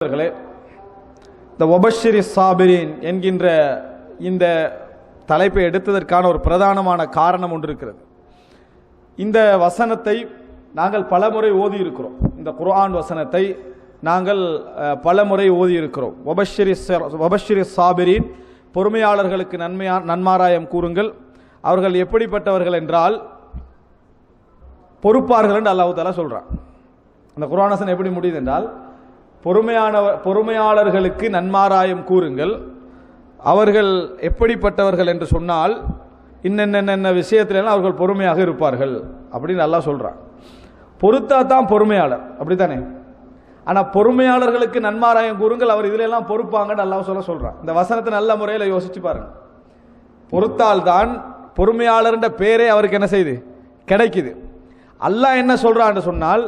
இந்த வபஷிரி சாபிரின் என்கின்ற இந்த தலைப்பை எடுத்ததற்கான ஒரு பிரதானமான காரணம் ஒன்று இருக்கிறது. இந்த வசனத்தை நாங்கள் பலமுறை ஓதி இருக்கிறோம். இந்த குர்ஆன் வசனத்தை நாங்கள் பலமுறை ஓதி இருக்கிறோம். வபஷிரி சாபிரின், பொறுமையாளர்களுக்கு நன்மாராயம் கூறுங்கள். அவர்கள் எப்படிப்பட்டவர்கள் என்றால் பொறுப்பார்கள் என்று அல்லாஹ் தஆலா சொல்றான். அந்த குர்ஆன் வசனம் எப்படி முடியுது என்றால், பொறுமையாளர்களுக்கு நன்மாராயம் கூறுங்கள். அவர்கள் எப்படிப்பட்டவர்கள் என்று சொன்னால் இன்னென்ன விஷயத்திலாம் அவர்கள் பொறுமையாக இருப்பார்கள் அப்படின்னு அல்லாஹ் சொல்றான். பொறுத்தா தான் பொறுமையாளர், அப்படித்தானே? ஆனா பொறுமையாளர்களுக்கு நன்மாராயம் கூறுங்கள், அவர் இதுல எல்லாம் பொறுப்பாங்கன்னு அல்லாஹ் சொல்றான். இந்த வசனத்தை நல்ல முறையில் யோசிச்சு பாருங்க. பொறுத்தால் தான் பொறுமையாளர்ன்ற பேரே அவருக்கு என்ன செய்யுது, கிடைக்குது. அல்லாஹ் என்ன சொல்றான்னு சொன்னால்,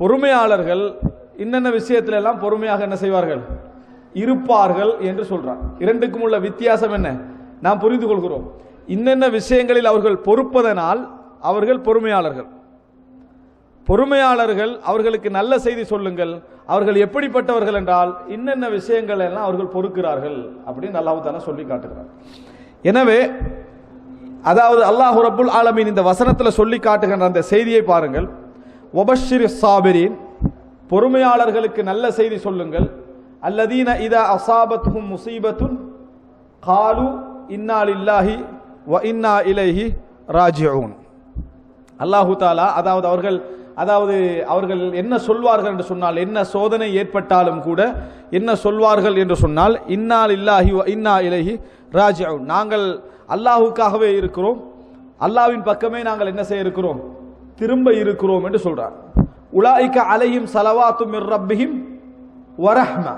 பொறுமையாளர்கள் இன்னென்ன விஷயத்துல எல்லாம் பொறுமையாக என்ன செய்வார்கள், இருப்பார்கள் என்று சொல்றான். இரண்டுக்கும் உள்ள வித்தியாசம் என்ன நாம் புரிந்து கொள்கிறோம். இன்னென்ன விஷயங்களில் அவர்கள் பொறுப்பதனால் அவர்கள் பொறுமையாளர்கள். பொறுமையாளர்கள் அவர்களுக்கு நல்ல செய்தி சொல்லுங்கள், அவர்கள் எப்படிப்பட்டவர்கள் என்றால் இன்னென்ன விஷயங்கள் எல்லாம் அவர்கள் பொறுக்கிறார்கள் அப்படின்னு அல்லாஹ் தஆலா சொல்லி காட்டுகிறார். எனவே அதாவது அல்லாஹ் ரப்புல் ஆலமீன் இந்த வசனத்தில் சொல்லி காட்டுகின்ற அந்த செய்தியை பாருங்கள். வபஷிரி சாபிரின், பொறுமையாளர்களுக்கு நல்ல செய்தி சொல்லுங்கள். அல்லதீன இதா அஸாபத்ஹும் முஸீபத்துன் காலு இன்னா லில்லாஹி வ இன்னா இலைஹி ராஜிஊன். அல்லாஹ் தஆலா அவர்கள் என்ன சொல்வார்கள் என்று சொன்னால், என்ன சோதனை ஏற்பட்டாலும் கூட என்ன சொல்வார்கள் என்று சொன்னால், இன்னா லில்லாஹி வ இன்னா இலைஹி ராஜிஊன், நாங்கள் அல்லாஹ்வுக்காகவே இருக்கிறோம், அல்லாஹ்வின் பக்கமே நாங்கள் என்ன செய்ய இருக்கிறோம், திரும்ப இருக்கிறோம் என்று சொல்றார். உலாயிக அலைஹிம் ஸலவாத்து மிர் ரப்பிஹிம் வ ரஹ்மா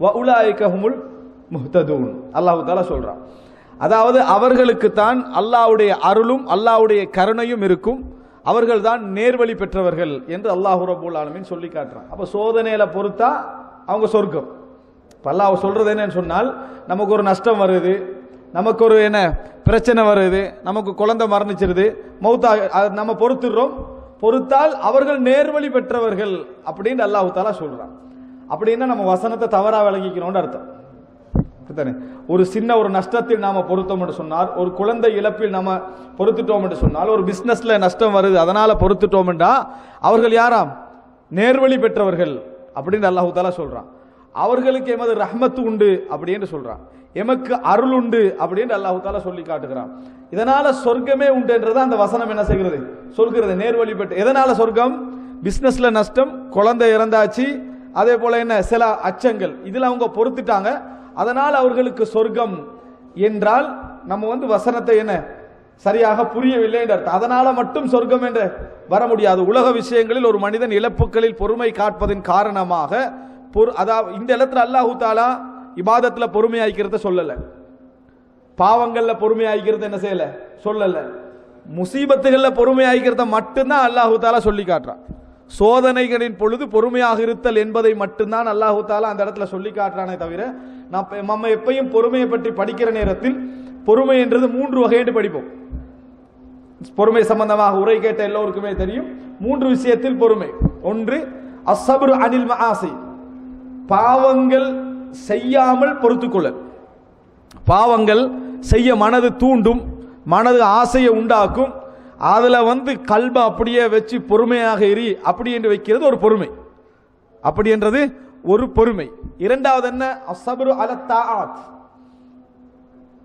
வ உலாயிக ஹுமுல் முஹ்ததூன். அல்லாஹ் தஆலா சொல்றான். அதாவது அவர்களுக்கு தான் அல்லாஹ்வுடைய அருளும் அல்லாஹ்வுடைய கருணையும் இருக்கும், அவர்கள் தான் நேர்வழி பெற்றவர்கள் என்று அல்லாஹ் ரப்பல் ஆலமீன் சொல்லி காட்டுறான். அப்ப சோதனையில பொறுத்தா அவங்க சொர்க்கம். அல்லாஹ் சொல்றது என்னன்னு சொன்னால், நமக்கு ஒரு நஷ்டம் வருது, நமக்கு ஒரு என்ன பிரச்சனை வருது, நமக்கு குழந்தை மரணிச்சிருது, மௌத்தா, நம்ம பொறுத்தால் அவர்கள் நேர்வழி பெற்றவர்கள் அப்படின்னு அல்லாஹ் தஆலா சொல்றான். அப்படின்னா நம்ம வசனத்தை தவறா விளங்கிக்கணும்னு அர்த்தம். ஒரு சின்ன ஒரு நஷ்டத்தில் நாம பொறுத்தோம் என்று சொன்னால், ஒரு குழந்தை இழப்பில் நாம பொறுத்துட்டோம் என்று சொன்னால், ஒரு பிசினஸ்ல நஷ்டம் வருது அதனால பொறுத்துட்டோம் என்றா அவர்கள் யாராம், நேர்வழி பெற்றவர்கள் அப்படின்னு அல்லாஹ் தஆலா சொல்றான். அவர்களுக்கு எமது ரஹ்மத்து உண்டு அப்படின்னு சொல்றான், எமக்கு அருள் உண்டு அப்படின்னு அல்லாஹ் தஆலா சொல்லி காட்டுகிறான். இதனால சொர்க்கமே உண்டு என்றது அந்த வசனம் என்ன செய்கிறது, சொல்கிறது. நேர்வழி பெற்று எதனால சொர்க்கம், பிசினஸ்ல நஷ்டம், குழந்தை இறந்தாச்சு, அதே போல என்ன சில அச்சங்கள், இதுல அவங்க பொறுத்துட்டாங்க, அதனால் அவர்களுக்கு சொர்க்கம் என்றால் நம்ம வசனத்தை என்ன சரியாக புரியவில்லை என்ற அர்த்தம். அதனால மட்டும் சொர்க்கம் என்று வர முடியாது. உலக விஷயங்களில் ஒரு மனிதன் இழப்புகளில் பொறுமை காட்பதன் காரணமாக அதாவது இந்த இடத்துல அல்லாஹ் தஆலா இபாதத்துல பொறுமையாய்க்கிறத சொல்லல, பாவங்கள்ல பொறுமையாய்க்கிறது என்ன செய்யல சொல்லல, முசீபத்துகள்ல பொறுமையாய்க்கிறத மட்டும்தான் அல்லாஹ் தஆலா சொல்லி காட்டுறான். சோதனைகளின் பொழுது பொறுமையாக இருத்தல் என்பதை மட்டும்தான் அல்லாஹ் தஆலா அந்த இடத்துல சொல்லி காட்டுறானே தவிர, நம்ம எப்பையும் பொறுமையை பற்றி படிக்கிற நேரத்தில் பொறுமை என்றது 3 வகை என்று படிப்போம். பொறுமை சம்பந்தமாக உரை கேட்ட எல்லோருக்குமே தெரியும் 3 விஷயத்தில் பொறுமை. ஒன்று அஸ்ஸப்ரு அனில் மஆசி, பாவங்கள் செய்யாமல் பொறுத்துக்கொள்ளல். பாவங்கள் செய்ய மனது தூண்டும், மனது ஆசையை உண்டாக்கும், அதுல கல்ப அப்படியே வச்சு பொறுமையாக இரு அப்படி என்று வைக்கிறது ஒரு பொறுமை. அப்படி என்றது ஒரு பொறுமை. இரண்டாவது என்ன, அஸ்ஸப்ரு அலத் தாஆத்,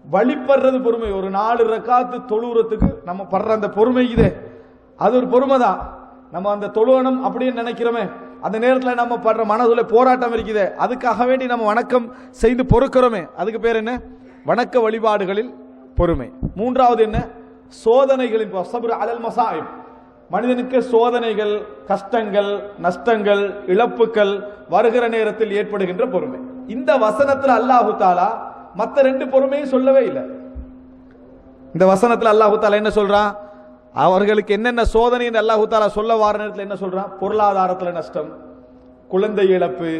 வழிபடுறது பொறுமை. ஒரு 4 ரக்காத்து தொழுறதுக்கு நம்ம படுற அந்த பொறுமை இதே, அது ஒரு பொறுமை தான். நம்ம அந்த தொழுவணும் அப்படின்னு நினைக்கிறோமே, அந்த நேரத்தில் நம்ம படுற மனதுல போராட்டம் இருக்குதே, அதுக்காக வேண்டி நம்ம வணக்கம் செய்து பொறுக்கிறோமே, அதுக்கு பேர் என்ன, வணக்க வழிபாடுகளில் பொறுமை. மூன்றாவது என்ன, சோதனைகளின் சப்ரு அலல் மசாயிப், மனிதனுக்கு சோதனைகள், கஷ்டங்கள், நஷ்டங்கள், இழப்புகள் வருகிற நேரத்தில் ஏற்படுகின்ற பொறுமை. இந்த வசனத்தில் அல்லாஹ் தஆலா மற்ற 2 பொறுமையும் சொல்லவே இல்லை. இந்த வசனத்தில் அல்லாஹ் தஆலா என்ன சொல்றான், அவர்களுக்கு என்னென்ன சோதனை என்று அல்லாஹ் தஆலா சொல்ல வார நேரத்தில் என்ன சொல்றான், பொருளாதாரத்தில் நஷ்டம், குழந்தை இழப்பு,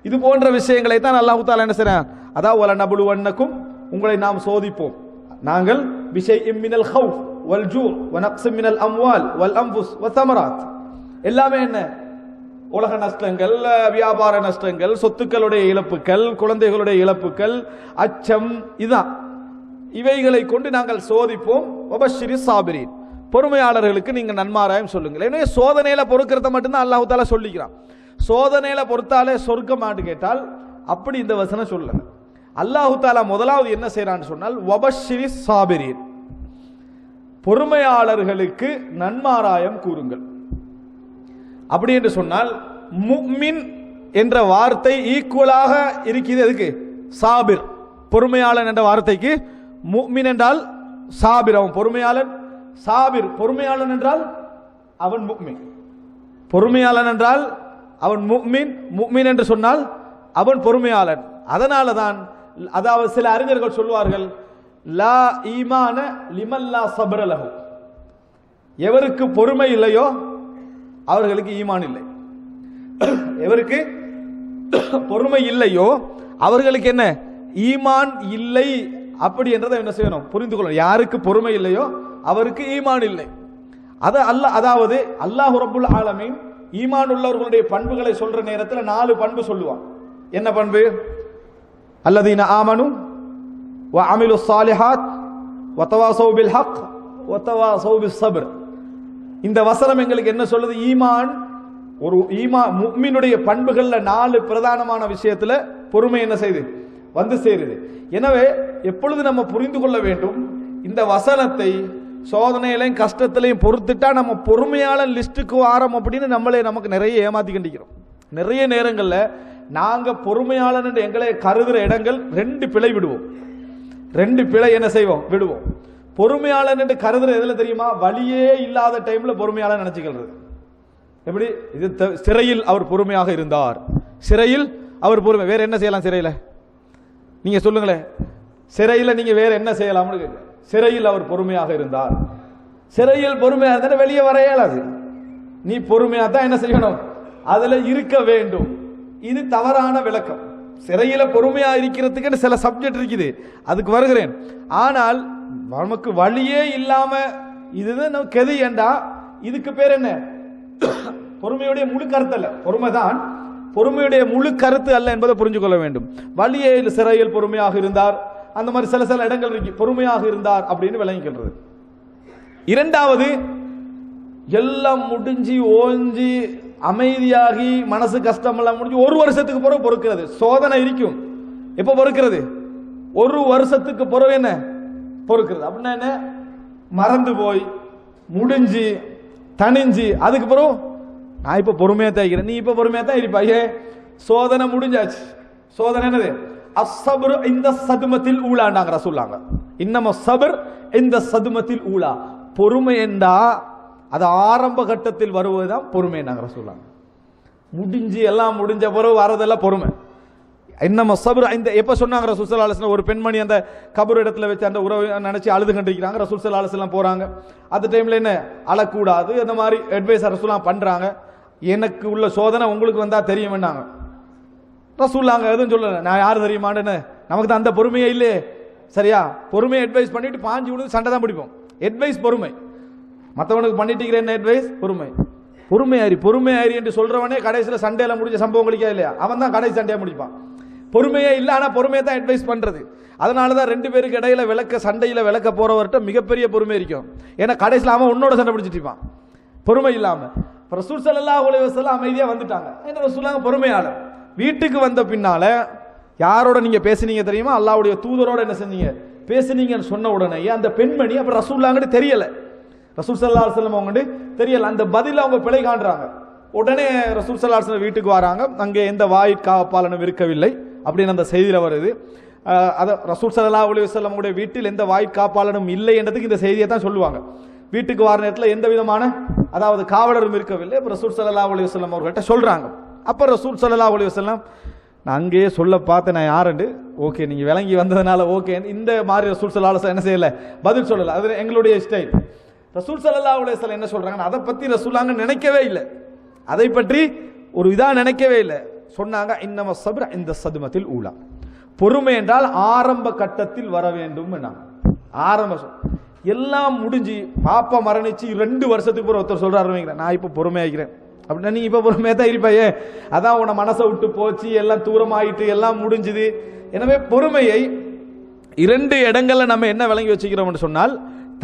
இது போன்ற விஷயங்களை தான் அல்லாஹ் தஆலா என்ன செய்றான், அதாவது வல நபுலுவன்னக்கும், உங்களை நாம் சோதிப்போம், நாங்கள் பிஷைஇம் மினல் ஹவுஃப் வல் ஜூ வ நக்ஸிம் மினல் அம்வால் வல் அன்ஃபுஸ் வ ஸமராத், எல்லாமே என்ன உலக நஷ்டங்கள், வியாபார நஷ்டங்கள், சொத்துக்களுடைய இழப்புகள், குழந்தைகளுடைய இழப்புகள், அச்சம், இதுதான். இவைகளை கொண்டு நாங்கள் சோதிப்போம். வபஷ்ஷிரி சாபிரீன், பொறுமையாளர்களுக்கு நீங்க நன்மாராயம் சொல்லுங்கள். எனவே சோதனையில பொறுக்கிறத மட்டும்தான் அல்லாஹ் தஆலா சொல்லிக்கிறான். சோதனையில பொறுத்தாலே சொர்க்கமாட்டு கேட்டால் அப்படி இந்த வசனம் சொல்லல. அல்லாஹ் தஆலா முதலாவது என்ன செய்யறான்னு சொன்னால் வபஷ்ஷிரி சாபிரீன், பொறுமையாளர்களுக்கு நன்மாராயம் கூறுங்கள். அப்படி என்று சொன்னால் முஃமின் என்ற வார்த்தை ஈக்குவலாக இருக்குது எதுக்கு? சாபிர். பொறுமையாளன் என்ற வார்த்தைக்கு முஃமின் என்றால் சாபிர், அவன் பொறுமையாளன். சாபிர் பொறுமையாளன் என்றால் அவன் முஃமின். பொறுமையாளன் என்றால் அவன் முஃமின், முஃமின் என்று சொன்னால் அவன் பொறுமையாளன். அதனால தான் அதாவது சில அறிஞர்கள் சொல்வார்கள் லா ஈமான லிமன் லா சப்ர லஹு, எவருக்கு பொறுமை இல்லையோ அவர்களுக்கு ஈமான் இல்லை. எவருக்கு பொறுமை இல்லையோ அவர்களுக்கு என்ன ஈமான் இல்லை. அப்படி என்றதை என்ன செய்யணும்? புரிந்து கொள்ளணும். யாருக்கு பொறுமை இல்லையோ அவருக்கு ஈமான் இல்லை. அதாவது அல்லாஹ் ரப்புல் ஆலமீன் ஈமான் உள்ளவர்களுடைய பண்புகளை சொல்ற நேரத்தில் 4 பண்பு சொல்லுவான். என்ன பண்பு? அல்லதீன ஆமனு வ அமிலுஸ் ஸாலிஹாத் வ தவாஸவ் பில் ஹக் வ தவாஸவ் பிஸ் ஸப்ர். இந்த வசனம் எங்களுக்கு என்ன சொல்லுது? ஈமான், ஒரு முஃமினுடைய பண்புகள்ல 4 பிரதானமான விஷயத்துல பொறுமை என்ன செய்யுது? வந்து சேருது. எனவே எப்பொழுது நம்ம புரிந்து கொள்ள வேண்டும், இந்த வசனத்தை சோதனையிலையும் கஷ்டத்திலையும் பொறுத்துட்டா நம்ம பொறுமையாள லிஸ்டுக்கு வாரம் அப்படின்னு நமக்கு நிறைய ஏமாத்தி கண்டிக்கிறோம். நிறைய நேரங்கள்ல நாங்க பொறுமையாளன் என்று எங்களை கருதுற இடங்கள் 2 பிழை விடுவோம். 2 பிழை என்ன செய்வோம்? விடுவோம். பொறுமையாளன் என்று கருதுற எதுல தெரியுமா? வழியே இல்லாத டைம்ல பொறுமையாளன் நினைச்சுக்கிறது. எப்படி? இது சிறையில் அவர் பொறுமையாக இருந்தார். சிறையில் அவர் பொறுமை. வேற என்ன செய்யலாம் சிறையில? நீங்க சொல்லுங்களேன். சிறையில நீங்க வேற என்ன செய்யலாம்னு கேட்க. சிறையில் அவர் பொறுமையாக இருந்தார். சிறையில் பொறுமையா இருந்தா வெளியே வர இயலாது. நீ பொறுமையா தான் என்ன செய்யணும்? அதுல இருக்க வேண்டும். இது தவறான விளக்கம். சிறையில பொறுமையா இருக்கிறதுக்கு சில சப்ஜெக்ட் இருக்குது, அதுக்கு வருகிறேன். ஆனால் நமக்கு வழியே இல்லாம இதுதான் கெதி ஏண்டா, இதுக்கு பேர் என்ன? பொறுமையுடைய முழு கருத்து அல்ல. பொறுமைதான் பொறுமையுடைய முழு கருத்து அல்ல என்பதை புரிஞ்சு கொள்ள வேண்டும். வழியே சிறையில் பொறுமையாக இருந்தார், அந்த மாதிரி சில இடங்கள் இருக்கு பொறுமையாக இருந்தார் அப்படின்னு விளங்கிக்கிறது. இரண்டாவது, எல்லாம் முடிஞ்சு ஓஞ்சி அமைதியாகி மனசு கஷ்டம் எல்லாம் முடிஞ்சு 1 வருஷத்துக்கு பிறகு பொறுக்கிறது. சோதனை இருக்கும். எப்ப பொறுக்கிறது? 1 வருஷத்துக்கு பிறகு என்ன பொறுக்கிறது? அப்படின்னா என்ன? மறந்து போய் முடிஞ்சு தனிஞ்சு அதுக்கு பிறகு நான் இப்ப பொறுமையா தான் இருக்கிறேன், நீ இப்ப பொறுமையா தான் இருப்பாயே. சோதனை முடிஞ்சாச்சு. சோதனை என்னது? அஸ்ஸப்ரு இந்த சதுமத்தில் ஊலாண்டாங்க ரசூலுல்லாஹ். இன்னம ஸப்ர் இந்த சதுமத்தில் ஊலா. பொறுமை என்றா அது ஆரம்ப கட்டத்தில் வருவதுதான் பொறுமை நாங்க ரசூலுல்லாஹ். முடிஞ்சு எல்லாம் முடிஞ்ச பிறகு வரதெல்லாம் பொறுமை. இன்னம ஸப்ர் இந்த எப்ப சொன்னாங்க ரசூல் ஸல்லல்லாஹு அலைஹி வஸல்லம்? ஒரு பெண்மணி அந்த கபர் இடத்துல வச்சு அந்த உறவை நினைச்சு அழுது கண்டிருக்கிறாங்க. ரசூல் ஸல்லல்லாஹு அலைஹி வஸல்லம் போறாங்க. அந்த டைம்ல என்ன அழக்கூடாது அந்த மாதிரி அட்வைஸ் ரசூலுல்லாஹ் பண்றாங்க. எனக்கு உள்ள சோதனை உங்களுக்கு வந்தா தெரியும் வேண்டாங்க. ரசூலுல்லாஹ் எதுவும் சொல்லல. நான் யாரு தெரியுமான்னு நமக்கு தான் அந்த பொறுமையே இல்லையே. சரியா? பொறுமையை அட்வைஸ் பண்ணிட்டு பாஞ்சு விழுந்து சண்டை தான் பிடிப்போம். அட்வைஸ் பொறுமை. மற்றவனுக்கு பண்ணிட்டு என்ன அட்வைஸ்? பொறுமை. பொறுமையாரி என்று சொல்றவனே கடைசியில் சண்டையில முடிஞ்ச சம்பவம் கழிக்கா இல்லையா? அவன் தான் கடைசி சண்டையா முடிப்பான். பொறுமையே இல்லை, ஆனா பொறுமையை தான் அட்வைஸ் பண்றது. அதனாலதான் 2 பேருக்கு இடையில சண்டையில விளக்க போறவர்கிட்ட மிகப்பெரிய பொறுமை இருக்கும். ஏன்னா கடைசியில் அவன் உன்னோட சண்டை பிடிச்சிட்டு இருப்பான் பொறுமை இல்லாம. ரசூல் ஸல்லல்லாஹு அலைஹி வஸல்லம் அமைதியா வந்துட்டாங்க. என்ன ரசூலுல்லாஹ் பொறுமையாளர். வீட்டுக்கு வந்த பின்னால யாரோட நீங்க பேசுனீங்க தெரியுமா? அல்லாஹ்வுடைய தூதரோட என்ன செஞ்சீங்க? பேசுனீங்கன்னு சொன்ன உடனே அந்த பெண்மணி அப்ப ரசூலுல்லாஹ்ங்கிட்ட தெரியல, ரசூல் ஸல்லல்லாஹு அலைஹி வஸல்லம் அவங்ககிட்ட தெரியல. அந்த பதில அவங்க பிழை காண்றாங்க. உடனே ரசூல் ஸல்லல்லாஹு அலைஹி வஸல்லம் வீட்டுக்கு வராங்க. அங்கே எந்த வாயிற்காப்பாளனும் இருக்கவில்லை அப்படின்னு அந்த செய்தியில வருது. ரசூல் ஸல்லல்லாஹு அலைஹி வஸல்லம் உடைய வீட்டில் எந்த வாயிற்காப்பாளனும் இல்லை என்றதுக்கு இந்த செய்தியை தான் சொல்லுவாங்க. வீட்டுக்கு வர நேரத்தில் எந்த விதமான அதாவது காவலரும் இருக்கவில்லை. ரசூல் ஸல்லல்லாஹு அலைஹி வஸல்லம் அவர்கள்ட்ட சொல்றாங்க. அப்ப ரசூல் ஸல்லல்லாஹு அலைஹி வஸல்லம் நான் அங்கேயே சொல்ல பார்த்தேன் நான் யாருண்டு, ஓகே நீங்க விளங்கி வந்ததுனால ஓகே, இந்த மாதிரி ரசூல் ஸல்லல்லாஹு அலைஹி வஸல்லம் என்ன செய்யல, பதில் சொல்லல. அது எங்களுடைய ஸ்டைல். ரசூல் ஸல்லல்லாஹு அலைஹி வஸல்லம் என்ன சொல்றாங்க, அதை பத்தி ரசூலுல்லாஹ் நினைக்கவே இல்லை, அதை பற்றி ஒரு இதா நினைக்கவே இல்லை. சொன்னாங்க இன்னம ஸப்ர இந்த சதுமத்தில் ஊலா, பொறுமை என்றால் ஆரம்ப கட்டத்தில் வர வேண்டும். எல்லாம் முடிஞ்சு பாப்பா மரணிச்சு 2 வருஷத்துக்கு பிறகு ஒருத்தர் சொல்றாரு, நான் இப்ப பொறுமையாகிறேன், அப்படின்னா நீ இப்ப பொறுமையா தான் இருப்பாயே, அதான் உன மனசை விட்டு போச்சு, எல்லாம் தூரமாயிட்டு எல்லாம் முடிஞ்சுது. எனவே பொறுமையை 2 இடங்கள்ல நம்ம என்ன விளங்கி வச்சுக்கிறோம்னு சொன்னால்,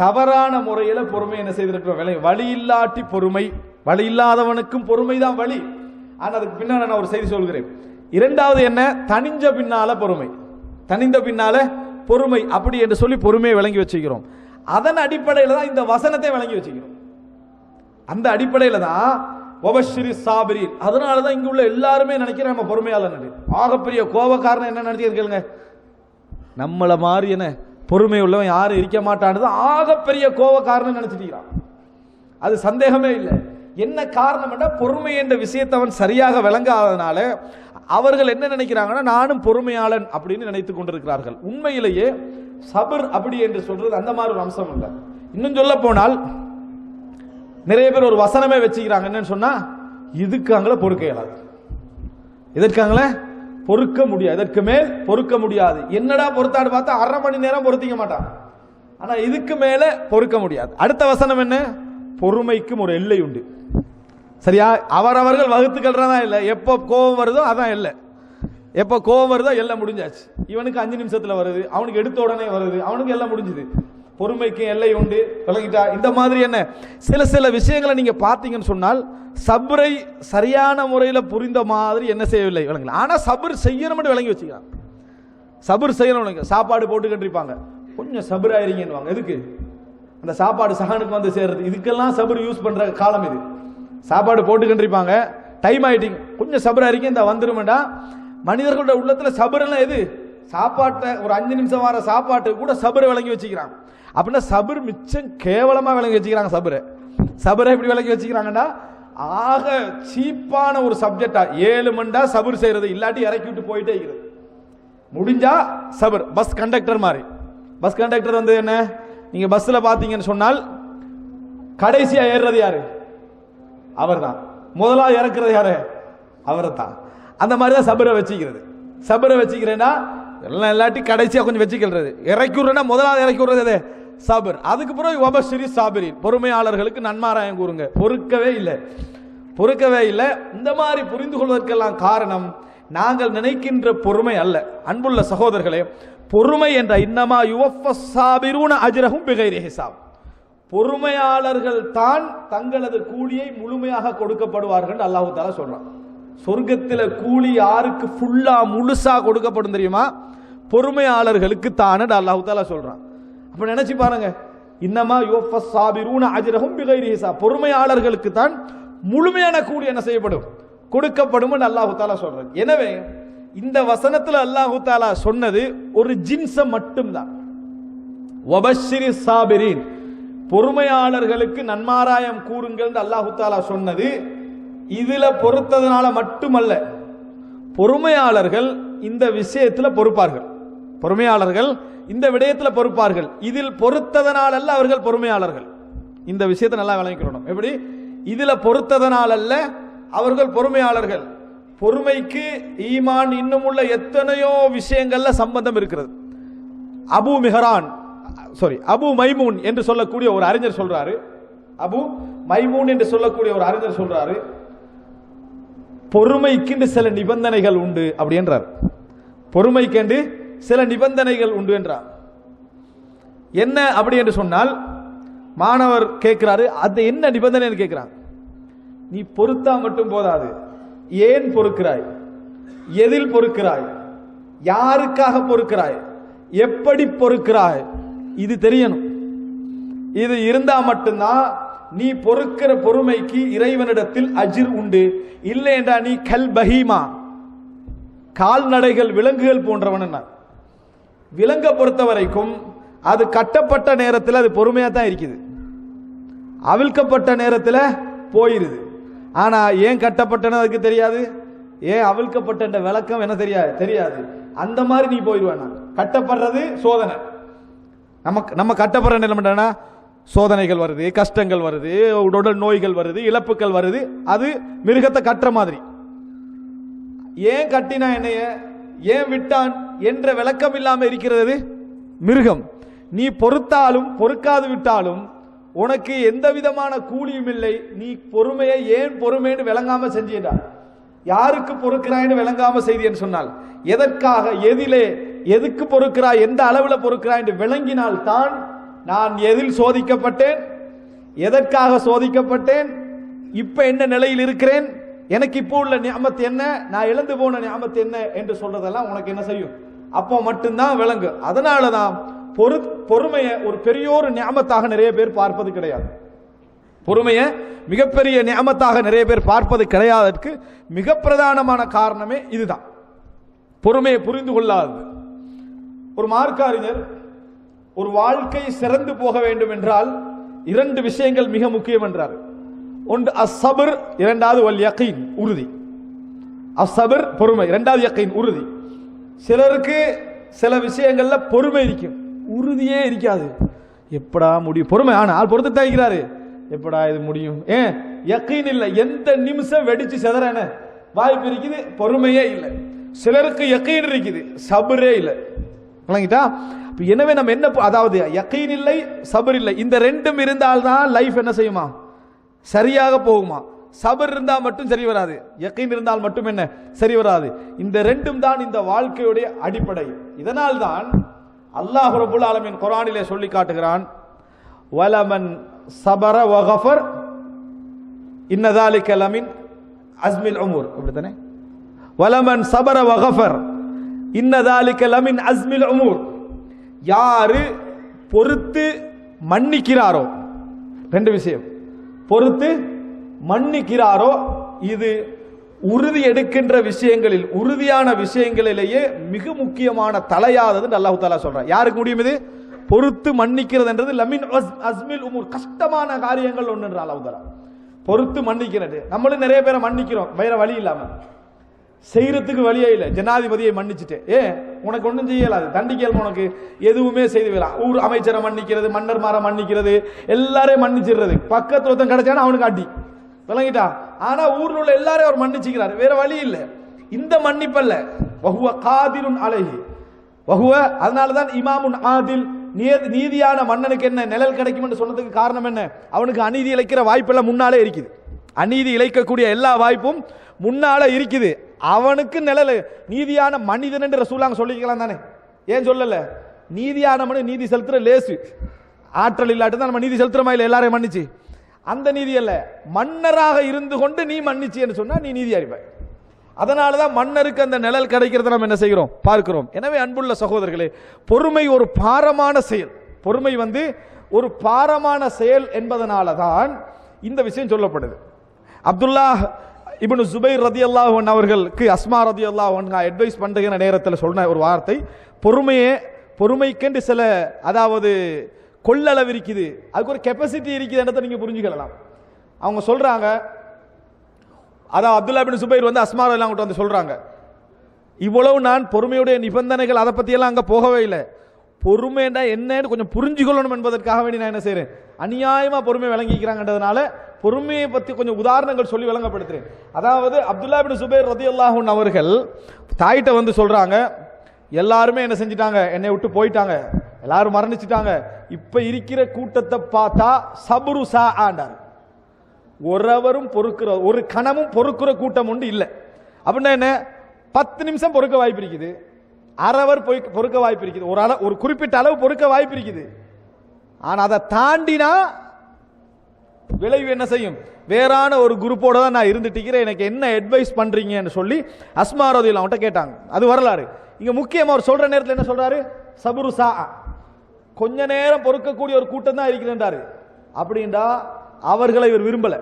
தவறான முறையில பொறுமை என்ன செய்திருக்கிறோம், வழி இல்லாட்டி பொறுமை, வழி இல்லாதவனுக்கும் பொறுமை தான் வழி. ஆனா அதுக்கு பின்னால நான் ஒரு செய்தி சொல்கிறேன். 2வது என்ன, தனிஞ்ச பின்னால பொறுமை, தனிந்த பின்னால பொறுமை, அப்படி என்று சொல்லி பொறுமையை விளங்கி வச்சுக்கிறோம். அதன் அடிப்படையில் தான் இந்த வசனத்தை விளங்கி வச்சுக்கிறோம். அந்த அடிப்படையில் தான் வபஷிரி சாபிரீன். அதனால தான் இங்க உள்ள எல்லாருமே நினைக்கிறேன் நம்ம பொறுமையாளர். ஆகப்பெரிய கோபக்காரன் என்ன நினைச்சிருக்கீங்க, நம்மள மாதிரி என்ன பொறுமை உள்ளவன் யாரும் இருக்க மாட்டான்னு ஆகப்பெரிய கோபக்காரன் நினைச்சிட்டான். அது சந்தேகமே இல்லை. என்ன காரணம் என்றா, பொறுமை என்ற விஷயத்தை அவன் சரியாக விளங்காதனால அவர்கள் என்ன நினைக்கிறாங்கன்னா, நானும் பொறுமையாளன் அப்படின்னு நினைத்துக் கொண்டிருக்கிறார்கள். உண்மையிலேயே சபர் அப்படி என்று சொல்றது அந்த மாதிரி ஒரு அம்சம் இல்லை. இன்னும் சொல்ல போனால் நிறைய பேர் ஒரு வசனமே வச்சுக்கிறாங்க, என்னன்னு சொன்னா, இதுக்காங்களே பொறுக்க இயலாது, இதற்காங்களே பொறுக்க முடியாது, இதற்கு மேல் பொறுக்க முடியாது. என்னடா பொறுத்தாடு பார்த்தா 1/2 மணி நேரம் பொறுத்திக்க மாட்டான், ஆனா இதுக்கு மேல பொறுக்க முடியாது. அடுத்த வசனம் என்ன, பொறுமைக்கும் ஒரு எல்லை உண்டு. சரியா, அவரவர்கள் வகுத்துக்கள்றதா இல்லை, எப்போ கோபம் வருதோ அதான் இல்லை, எப்போ கோபம் வருதோ எல்லாம் முடிஞ்சாச்சு. இவனுக்கு 5 நிமிஷத்துல வருது, அவனுக்கு எடுத்த உடனே வருது, அவனுக்கு எல்லாம் முடிஞ்சுது. பொறுமைக்கு எல்லை உண்டு, விளங்கிட்டா? இந்த மாதிரி என்ன சில விஷயங்களை நீங்க பார்த்தீங்கன்னு சொன்னால், சபரை சரியான முறையில் புரிந்த மாதிரி என்ன செய்யவில்லை, விளங்கல. ஆனா சபர் செய்யணும் விளங்கி வச்சுக்கிறாங்க. சபர் செய்யணும், சாப்பாடு போட்டுக்கிட்டு இருப்பாங்க, கொஞ்சம் சபர் ஆயிருங்கன்னு. எதுக்கு? அந்த சாப்பாடு சகனுக்கு வந்து சேர்றது. இதுக்கெல்லாம் சபர் யூஸ் பண்ற காலம் இது. சாப்பாடு போட்டுக்கிட்டு இருப்பாங்க, டைம் ஆயிட்டீங்க, கொஞ்சம் சபர் ஆயிருங்க, இந்த வந்துருமெண்டா. மனிதர்களுடைய உள்ளத்துல சபர் எல்லாம் எது, சாப்பாட்டை ஒரு 5 நிமிஷம் வர சாப்பாட்டு கூட சபரை விளங்கி வச்சுக்கிறாங்க. அப்படின்னா சபர் மிச்சம் கேவலமா விளங்கி வச்சுக்கிறாங்க. சபரை எப்படி விளங்கி வச்சுக்கிறாங்கன்னா, ஆக சீப்பான ஒரு சப்ஜெக்டா 7 மண்டா சபர் செய்யறது, இல்லாட்டி இறக்கி விட்டு போயிட்டே இருக்கிறது. முடிஞ்சா சபர். பஸ் கண்டக்டர் மாதிரி. பஸ் கண்டக்டர் வந்து என்ன, நீங்க பஸ்ல பாத்தீங்கன்னு சொன்னால் கடைசியா ஏறுறது யாரு, அவர்தான். முதலா இறக்குறது யாரு, அவர்தான். அந்த மாதிரி தான் சபரை வச்சுக்கிறது. சபரை வச்சுக்கிறேன்னா எல்லாம் இல்லாட்டி கடைசியா கொஞ்சம் வச்சுக்கிறது. இறக்கி விடுறேன்னா முதலாவது இறக்கி விடுறது சபர். அதுக்கு பிறகு வபஷிரி சாபிரின், பொறுமையாளர்களுக்கு நன்மாராயம் கூறுங்க. பொறுக்கவே இல்லை. இந்த மாதிரி புரிந்து கொள்வதற்கெல்லாம் காரணம், நாங்கள் நினைக்கின்ற பொறுமை அல்ல. அன்புள்ள சகோதரர்களே, பொறுமை என்ற இன்னமா யுவஃபஸ் சாபிரூன அஜ்ரஹும் பிகைரி ஹிசாப், பொறுமையாளர்கள் தான் தங்களது கூலியை முழுமையாக கொடுக்கப்படுவார்கள் அல்லாஹ் தஆலா சொல்றான். சொர்க்கத்தில் கூலி யாருக்கு ஃபுல்லா முழுசா கொடுக்கப்படும் தெரியுமா, பொறுமையாளர்களுக்கு தானே அல்லாஹ் தஆலா சொல்றான். அப்ப நினைச்சு பாருங்க, இன்னமா யுவஃபஸ் சாபிரூன அஜ்ரஹும் பிகைரி ஹிசாப், பொறுமையாளர்களுக்கு தான் முழுமையான கூலி என்ன செய்யப்படும், கொடுக்கப்படும் அல்லாஹ் தஆலா சொல்றான். எனவே இந்த வசனத்தில் அல்லாஹ் தஆலா சொன்னது ஒரு ஜின்ஸை மட்டும்தான். வபஷிரி சாபிரீன், பொறுமையாளர்களுக்கு நன்மாராயம் கூறுங்கள் என்று அல்லாஹ் தஆலா சொன்னது இதுல பொறுத்ததனால மட்டுமல்ல. பொறுமையாளர்கள் இந்த விஷயத்தில் பொறுப்பார்கள், பொறுமையாளர்கள் இந்த விடயத்தில் பொறுப்பார்கள். இதில் பொறுத்ததனால அல்ல அவர்கள் பொறுமையாளர்கள். இந்த விஷயத்தை நல்லா விளங்கிக்கணும். எப்படி? இதுல பொறுத்ததனால அல்ல அவர்கள் பொறுமையாளர்கள். பொறுமைக்கு ஈமான் இன்னும் உள்ள எத்தனையோ விஷயங்கள்ல சம்பந்தம் இருக்கிறது. அபு மைமூன் என்று சொல்லக்கூடிய ஒரு அறிஞர் சொல்றாரு, அபு மைமூன் என்று சொல்லக்கூடிய ஒரு அறிஞர் சொல்றாரு, பொறுமைக்கு சில நிபந்தனைகள் உண்டு அப்படி என்றார். பொறுமைக்கு சில நிபந்தனைகள் உண்டு என்றார். என்ன அப்படி என்று சொன்னால், மாணவர் கேட்கிறாரு, அது என்ன நிபந்தனை கேட்கிறான். நீ பொறுத்தா மட்டும் போதாது, ஏன் பொறுக்கிறாய், எதில் பொறுக்கிறாய், யாருக்காக பொறுக்கிறாய், எப்படி பொறுக்கிறாய், இது தெரியணும். இது இருந்தா மட்டும்தான் நீ பொறுக்கிற பொறுமைக்கு இறைவனிடத்தில் அஜிர் உண்டு. இல்லை என்றா நீ கல் பஹீமா, கால்நடைகள் விலங்குகள் போன்றவன். விலங்கை பொறுத்த வரைக்கும் அது கட்டப்பட்ட நேரத்தில் அது பொறுமையா தான் இருக்குது, அவிழ்க்கப்பட்ட நேரத்தில் போயிருது. ஆனா ஏன் கட்டப்பட்டன அதுக்கு தெரியாது, ஏன் அவிழ்க்கப்பட்ட விளக்கம் என்ன தெரியாது. அந்த மாதிரி நீ போயிடுவேன். கட்டப்படுறது சோதனை, நம்ம கட்டப்படுற நிலைமைனா சோதனைகள் வருது, கஷ்டங்கள் வருது, உடல் நோய்கள் வருது, இழப்புகள் வருது. அது மிருகத்தை கட்டுற மாதிரி. ஏன் கட்டினா என்னைய, ஏன் விட்டான் என்ற விளக்கம் இல்லாம இருக்கிறது மிருகம். நீ பொறுத்தாலும் பொறுக்காது விட்டாலும் உனக்கு எந்த விதமான கூலியும் இல்லை, நீ பொறுமையை ஏன் பொறுமைன்னு விளங்காம செஞ்சியடா, யாருக்கு பொறுக்கிறாய்னு விளங்காம செய்தின்னு சொன்னால், எதற்காக எதிலே எதுக்கு பொறுக்கிறாய், எந்த அளவில் பொறுக்கிறாய் என்று விளங்கினால் தான் நான் எதில் சோதிக்கப்பட்டேன், எதற்காக சோதிக்கப்பட்டேன், இப்ப என்ன நிலையில் இருக்கிறேன், எனக்கு இப்போ உள்ள நியமத் என்ன, நான் இழந்து போன நியமத் என்ன என்று சொல்றதெல்லாம் உனக்கு என்ன செய்யும், அப்போ மட்டும்தான் விளங்கு. அதனாலதான் பொறுமையை ஒரு பெரிய ஒரு நியமத்தாக நிறைய பேர் பார்ப்பது கிடையாது. பொறுமையை மிகப்பெரிய நியமத்தாக நிறைய பேர் பார்ப்பது கிடையாததற்கு மிக பிரதானமான காரணமே இதுதான், பொறுமையை புரிந்து கொள்ளாதது. ஒரு மார்க்க அறிஞர் ஒரு வாழ்க்கை சிறந்து போக வேண்டும் என்றால் 2 விஷயங்கள் மிக முக்கியம் என்றார். ஒன்று அஸ்ஸபர், இரண்டாவது வல் யகீன், உறுதி. அஸ்ஸபர் பொறுமை, இரண்டாவது யகீன் உறுதி. சிலருக்கு சில விஷயங்கள்ல பொறுமை இருக்கும், உறுதியே இருக்காது. எப்படா முடியும், பொறுமை ஆனால் பொறுத்து தயாரிக்கிறாரு, எப்படா இது முடியும், ஏன் யகீன் இல்லை, எந்த நிமிஷம் வெடிச்சு செதறான வாய்ப்பு இருக்குது, பொறுமையே இல்லை. சிலருக்கு யகீன் இருக்குது, சபரே இல்லை. விளங்கிட்டா? எனவே நம்ம என்ன, அதாவது யகீன் இல்லை சபர் இல்லை, இந்த ரெண்டும் இருந்தால்தான் லைஃப் என்ன செய்யுமா, சரியாக போகுமா. சபர் இருந்தால் மட்டும் சரி வராது, யகீன் இருந்தால் மட்டும் என்ன சரி வராது. இந்த ரெண்டும் தான் இந்த வாழ்க்கையுடைய அடிப்படை. இதனால் தான் அல்லாஹ் ரப்பல் ஆலமீன் குர்ஆனிலே சொல்லி காட்டுகிறான், வலமன் சபர வகஃபர் இன்ன ذلك லமின் அஸ்மில் உமூர். அப்படிதானே? வலமன் சபர வகஃபர் இன்ன ذلك லமின் அஸ்மில் உமூர். யாரு பொறுத்து மன்னிக்கிறாரோ, 2 விஷயம், பொறுத்து மன்னிக்கிறாரோ இது உறுதி எடுக்கின்ற விஷயங்களில், உறுதியான விஷயங்களிலேயே மிக முக்கியமான தலையாதது அல்லாஹ் தஆலா சொல்றார். யாருக்கு முடியும் இது? பொறுத்து மன்னிக்கிறது என்றது லமின் அஸ்மில் உமூர், கஷ்டமான காரியங்கள் ஒன்று என்று அல்லாஹ் தஆலா பொறுத்து மன்னிக்கிறது. நம்மளும் நிறைய பேரை மன்னிக்கிறோம் வேற வழி இல்லாம, செய்யறதுக்கு வழியே இல்லை. ஜனாதிபதியை மன்னிச்சுட்டு உனக்கு ஒன்றும் செய்யலாது, தண்டிக்கல் உனக்கு எதுவுமே செய்து விடலாம். ஊர் அமைச்சரை மன்னிக்கிறது, மன்னர்மாரை மன்னிக்கிறது, எல்லாரையும் மன்னிச்சிடுறது. பக்கத்து ஒருத்தன் கிடைச்சானா அவனுக்கு அடி, விளங்கிட்டா? ஆனா ஊர்ல உள்ள எல்லாரையும் அவர் மன்னிச்சுக்கிறார், வேற வழி இல்லை. இந்த மன்னிப்பல்ல, வஹுவ காதிருன் அலைஹி வஹுவ. அதனாலதான் இமாமுன் ஆதில், நீதியான மன்னனுக்கு என்ன நிழல் கிடைக்கும் என்று சொன்னதுக்கு காரணம் என்ன, அவனுக்கு அநீதி இழைக்கிற வாய்ப்பெல்லாம் முன்னாலே இருக்குது. அநீதி இழைக்கக்கூடிய எல்லா வாய்ப்பும் முன்னால இருக்குது, அவனுக்கு நிழல். நீதியான மனிதன் என்று ரசூலுல்லாஹ் சொல்லிக்கலாம் தானே, ஏன் சொல்லல? நீதியான மனிதன் நீதி செலுத்துற லேசு, ஆற்றல் இல்லாட்டு தான் நம்ம நீதி செலுத்துறமா இல்லை எல்லாரையும் மன்னிச்சு, அந்த நீதி அல்ல. மன்னராக இருந்து கொண்டு நீ மன்னிச்சு என்று சொன்னா நீ நீதி அறிவாய். அதனாலதான் மன்னருக்கு அந்த நிழல் கிடைக்கிறத நம்ம என்ன செய்கிறோம், பார்க்கிறோம். எனவே அன்புள்ள சகோதரர்களே, பொறுமை ஒரு பாரமான செயல். பொறுமை ஒரு பாரமான செயல் என்பதனால தான் இந்த விஷயம் சொல்லப்படுது. அப்துல்லாஹ் இப்னு ஜுபைர் ரலியல்லாஹு அன்ஹு அவர்களுக்கு அஸ்மா ரலியல்லாஹு அன்ஹா அட்வைஸ் பண்ற நேரத்தில் சொன்ன ஒரு வார்த்தை, பொறுமைக்கென்று சில, அதாவது கொள்ளளவு இருக்குது, அதுக்கு ஒரு கெப்பாசிட்டி இருக்குதுன்றதை நீங்க புரிஞ்சுக்கலாம். அவங்க சொல்றாங்க, அதான் அப்துல்லா பின் சுபைர் அஸ்மா ரலியல்லாஹு அன்ஹா சொல்றாங்க, இவ்வளவு நான் பொறுமையுடைய நிபந்தனைகள் அதை பத்தி எல்லாம் அங்க போகவே இல்லை, பொறுமைண்டா என்னன்னு கொஞ்சம் புரிஞ்சுக்கொள்ளணும் என்பதற்காக வேண்டி நான் என்ன செய்யறேன், அநியாயமா பொறுமை விளங்கிக்கிறாங்கன்றதுனால பொறுமையை பத்தி கொஞ்சம் உதாரணங்கள் சொல்லி விளங்கப்படுத்துறேன். அதாவது அப்துல்லா பின் சுபைர் ரலியல்லாஹு அன்ஹு அவர்கள் தாயிட்ட சொல்றாங்க, எல்லாருமே என்ன செஞ்சிட்டாங்க, என்னை விட்டு போயிட்டாங்க, எல்லாரும் மரணிச்சிட்டாங்க, இப்ப இருக்கிற கூட்டத்தை பார்த்தா சபுரு சா ஆண்டார், ஒருவரும் பொறுக்கிற, ஒரு கணமும் பொறுக்கிற கூட்டம் உண்டு இல்லை. அப்படின்னா என்ன, 10 நிமிஷம் பொறுக்க வாய்ப்பு இருக்குது, அறவர் பொறுக்க வாய்ப்பு இருக்குது, ஒரு குறிப்பிட்ட அளவு பொறுக்க வாய்ப்பு இருக்குது. ஆனா அதை தாண்டினா விளைவு என்ன செய்யும், வேறான ஒரு குரூப்போட தான் நான் இருந்துட்டு, எனக்கு என்ன அட்வைஸ் பண்றீங்கன்னு சொல்லி அஸ்மா ரலியல்லாஹு அன்ஹா கேட்டாங்க. அது வரலாறு. இங்க முக்கியமா அவர் சொல்ற நேரத்தில் என்ன சொல்றாரு, சபுரு சா, கொஞ்ச நேரம் பொறுக்கக்கூடிய ஒரு கூட்டம் தான் இருக்கிறாரு. அப்படின்றா அவர்களை இவர் விரும்பல,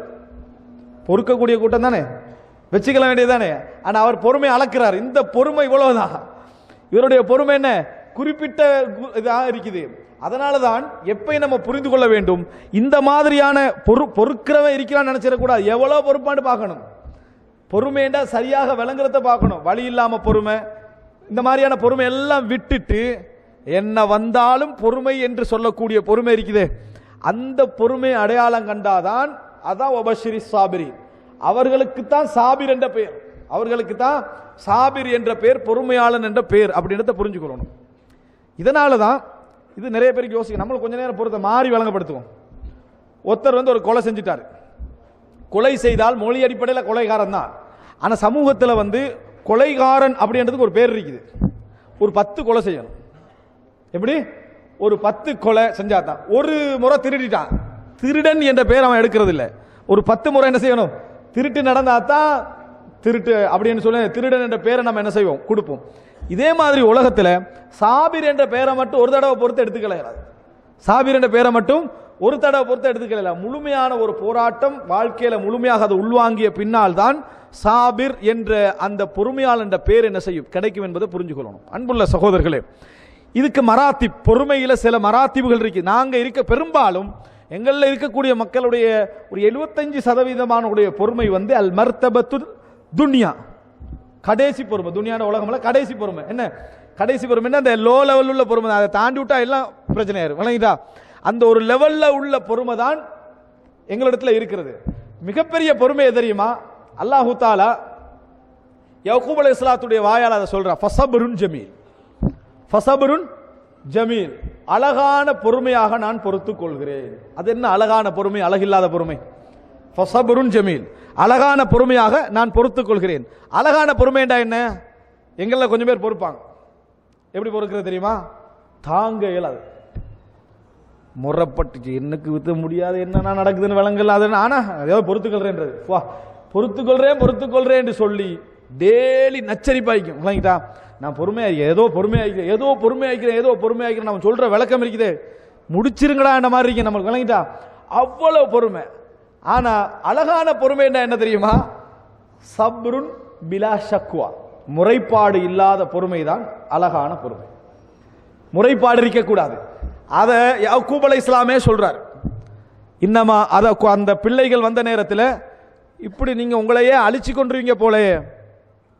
பொறுக்கக்கூடிய கூட்டம் தானே வச்சுக்கல வேண்டியதானே. ஆனா அவர் பொறுமை அளக்கிறார், இந்த பொறுமை இவ்வளவுதான், இவருடைய பொறுமை என்ன குறிப்பிட்ட இதாக இருக்குது. அதனாலதான் எப்பயும் நம்ம புரிந்து கொள்ள வேண்டும், இந்த மாதிரியான பொறுக்கிறவன் இருக்கிறான்னு நினைச்சிடக்கூடாது, எவ்வளவு பொறுப்பான்னு பார்க்கணும். பொறுமைண்டா சரியாக விளங்குறத பார்க்கணும். வழி இல்லாம பொறுமை, இந்த மாதிரியான பொறுமை எல்லாம் விட்டுட்டு என்ன வந்தாலும் பொறுமை என்று சொல்லக்கூடிய பொறுமை இருக்குது, அந்த பொறுமை அடையாளம் கண்டாதான் அதான் வபஷிரி சாபிரி, அவர்களுக்கு தான் சாபிர் என்ற பெயர், அவர்களுக்கு தான் சாபிர் என்ற பெயர், பொறுமையாளன் என்ற பெயர் அப்படின்றத புரிஞ்சுக்கணும். இதனால தான் இது நிறைய பேருக்கு யோசிக்க, நம்மளும் கொஞ்ச நேரம் பொறுத்த மாறி வழங்கப்படுத்துவோம். ஒருத்தர் வந்து ஒரு கொலை செஞ்சிட்டார். கொலை செய்தால் மொழி அடிப்படையில் கொலைகாரன் தான். ஆனால் சமூகத்தில் வந்து கொலைகாரன் அப்படின்றதுக்கு ஒரு பேர் இருக்குது. ஒரு 10 கொலை செய்யணும். எப்படி? ஒரு 10 கொலை செஞ்சாதான். ஒரு முறை திருடிட்டான், திருடன் என்ற பேர் அவன் எடுக்கிறது இல்லை. ஒரு 10 முறை என்ன செய்யணும்? திருட்டு நடந்தாதான் திருட்டு அப்படின்னு சொல்லி திருடன் என்ற பேரை நம்ம என்ன செய்வோம்? கொடுப்போம். இதே மாதிரி உலகத்தில் சாபிர் என்ற பெயரை மட்டும் ஒரு தடவை பொறுத்து எடுத்துக்கலாது. சாபிர் என்ற பெயரை மட்டும் ஒரு தடவை பொறுத்து எடுத்துக்கல. முழுமையான ஒரு போராட்டம் வாழ்க்கையில முழுமையாக அதை உள்வாங்கிய பின்னால் தான் சாபிர் என்ற அந்த பொறுமையாளர் என்ற பேர் என்ன செய்யும்? கிடைக்கும் என்பதை புரிஞ்சுக்கொள்ளணும். அன்புள்ள சகோதரர்களே, இதுக்கு மராத்திப், பொறுமையில சில மராத்திபுகள் இருக்கு. நாங்க இருக்க பெரும்பாலும் எங்களில் இருக்கக்கூடிய மக்களுடைய ஒரு 75% பொறுமை வந்து அல் மர்தபத்து துன்யா, கடைசி பொறுமை. துன்யான உலகம்ல கடைசி பொறுமை. என்ன கடைசி பொறுமை? அந்த லோ லெவல் உள்ள பொறுமை. அதை தாண்டி விட்டா எல்லாம் பிரச்சனையாயிரும். விளங்கிட்டா? அந்த ஒரு லெவல்ல உள்ள பொறுமை தான் எங்களிடத்தில் இருக்கிறது. மிகப்பெரிய பொறுமை தெரியுமா? அல்லாஹு தாலா யக்கூப் அலைஹிஸ்ஸலாத்துடைய வாயால் அதை சொல்றா, ஃபஸப்ருன் ஜமீல், ஃபஸப்ருன் ஜமீல், அழகான பொறுமையாக நான் பொறுத்துக் கொள்கிறேன். அது என்ன அழகான பொறுமை? அழகில்லாத பொறுமை. ஃபஸப்ருன் ஜமீல், அழகான பொறுமையாக நான் பொறுத்துக் கொள்கிறேன். அழகான பொறுமைண்டா என்ன? எங்கள கொஞ்சம் பேர் பொறுப்பாங்க. எப்படி பொறுக்கிறது தெரியுமா? தாங்க இயலாது, முறப்பட்டுச்சு, எனக்கு வித்த முடியாது, என்னன்னா நடக்குதுன்னு விளங்கல. அது ஆனா ஏதோ பொறுத்துக்கொள்றேன்றது, பொறுத்துக்கொள்றேன் என்று சொல்லி டெய்லி நச்சரிப்பாய்க்கும். விளங்கிட்டா? நான் பொறுமையாகிறேன், ஏதோ பொறுமையாகிறேன், நம்ம சொல்ற விளக்கம் இருக்குது, முடிச்சிருங்கடா என்ற மாதிரி இருக்கு நம்மளுக்கு. விளங்கிட்டா? அவ்வளவு பொறுமை. ஆனா அழகான பொறுமை என்ன தெரியுமா? சப்ருன் பிலா ஷக்வா, முறைப்பாடு இல்லாத பொறுமை தான் அழகான பொறுமை. முறைப்பாடு இருக்கக்கூடாது. அதை யக்கூப் அலைஹிஸ்ஸலாமே சொல்றார். இன்னமா அத அந்த பிள்ளைகள் வந்த நேரத்தில் இப்படி நீங்க உங்களையே அழிச்சு கொண்டுருவீங்க போலயே,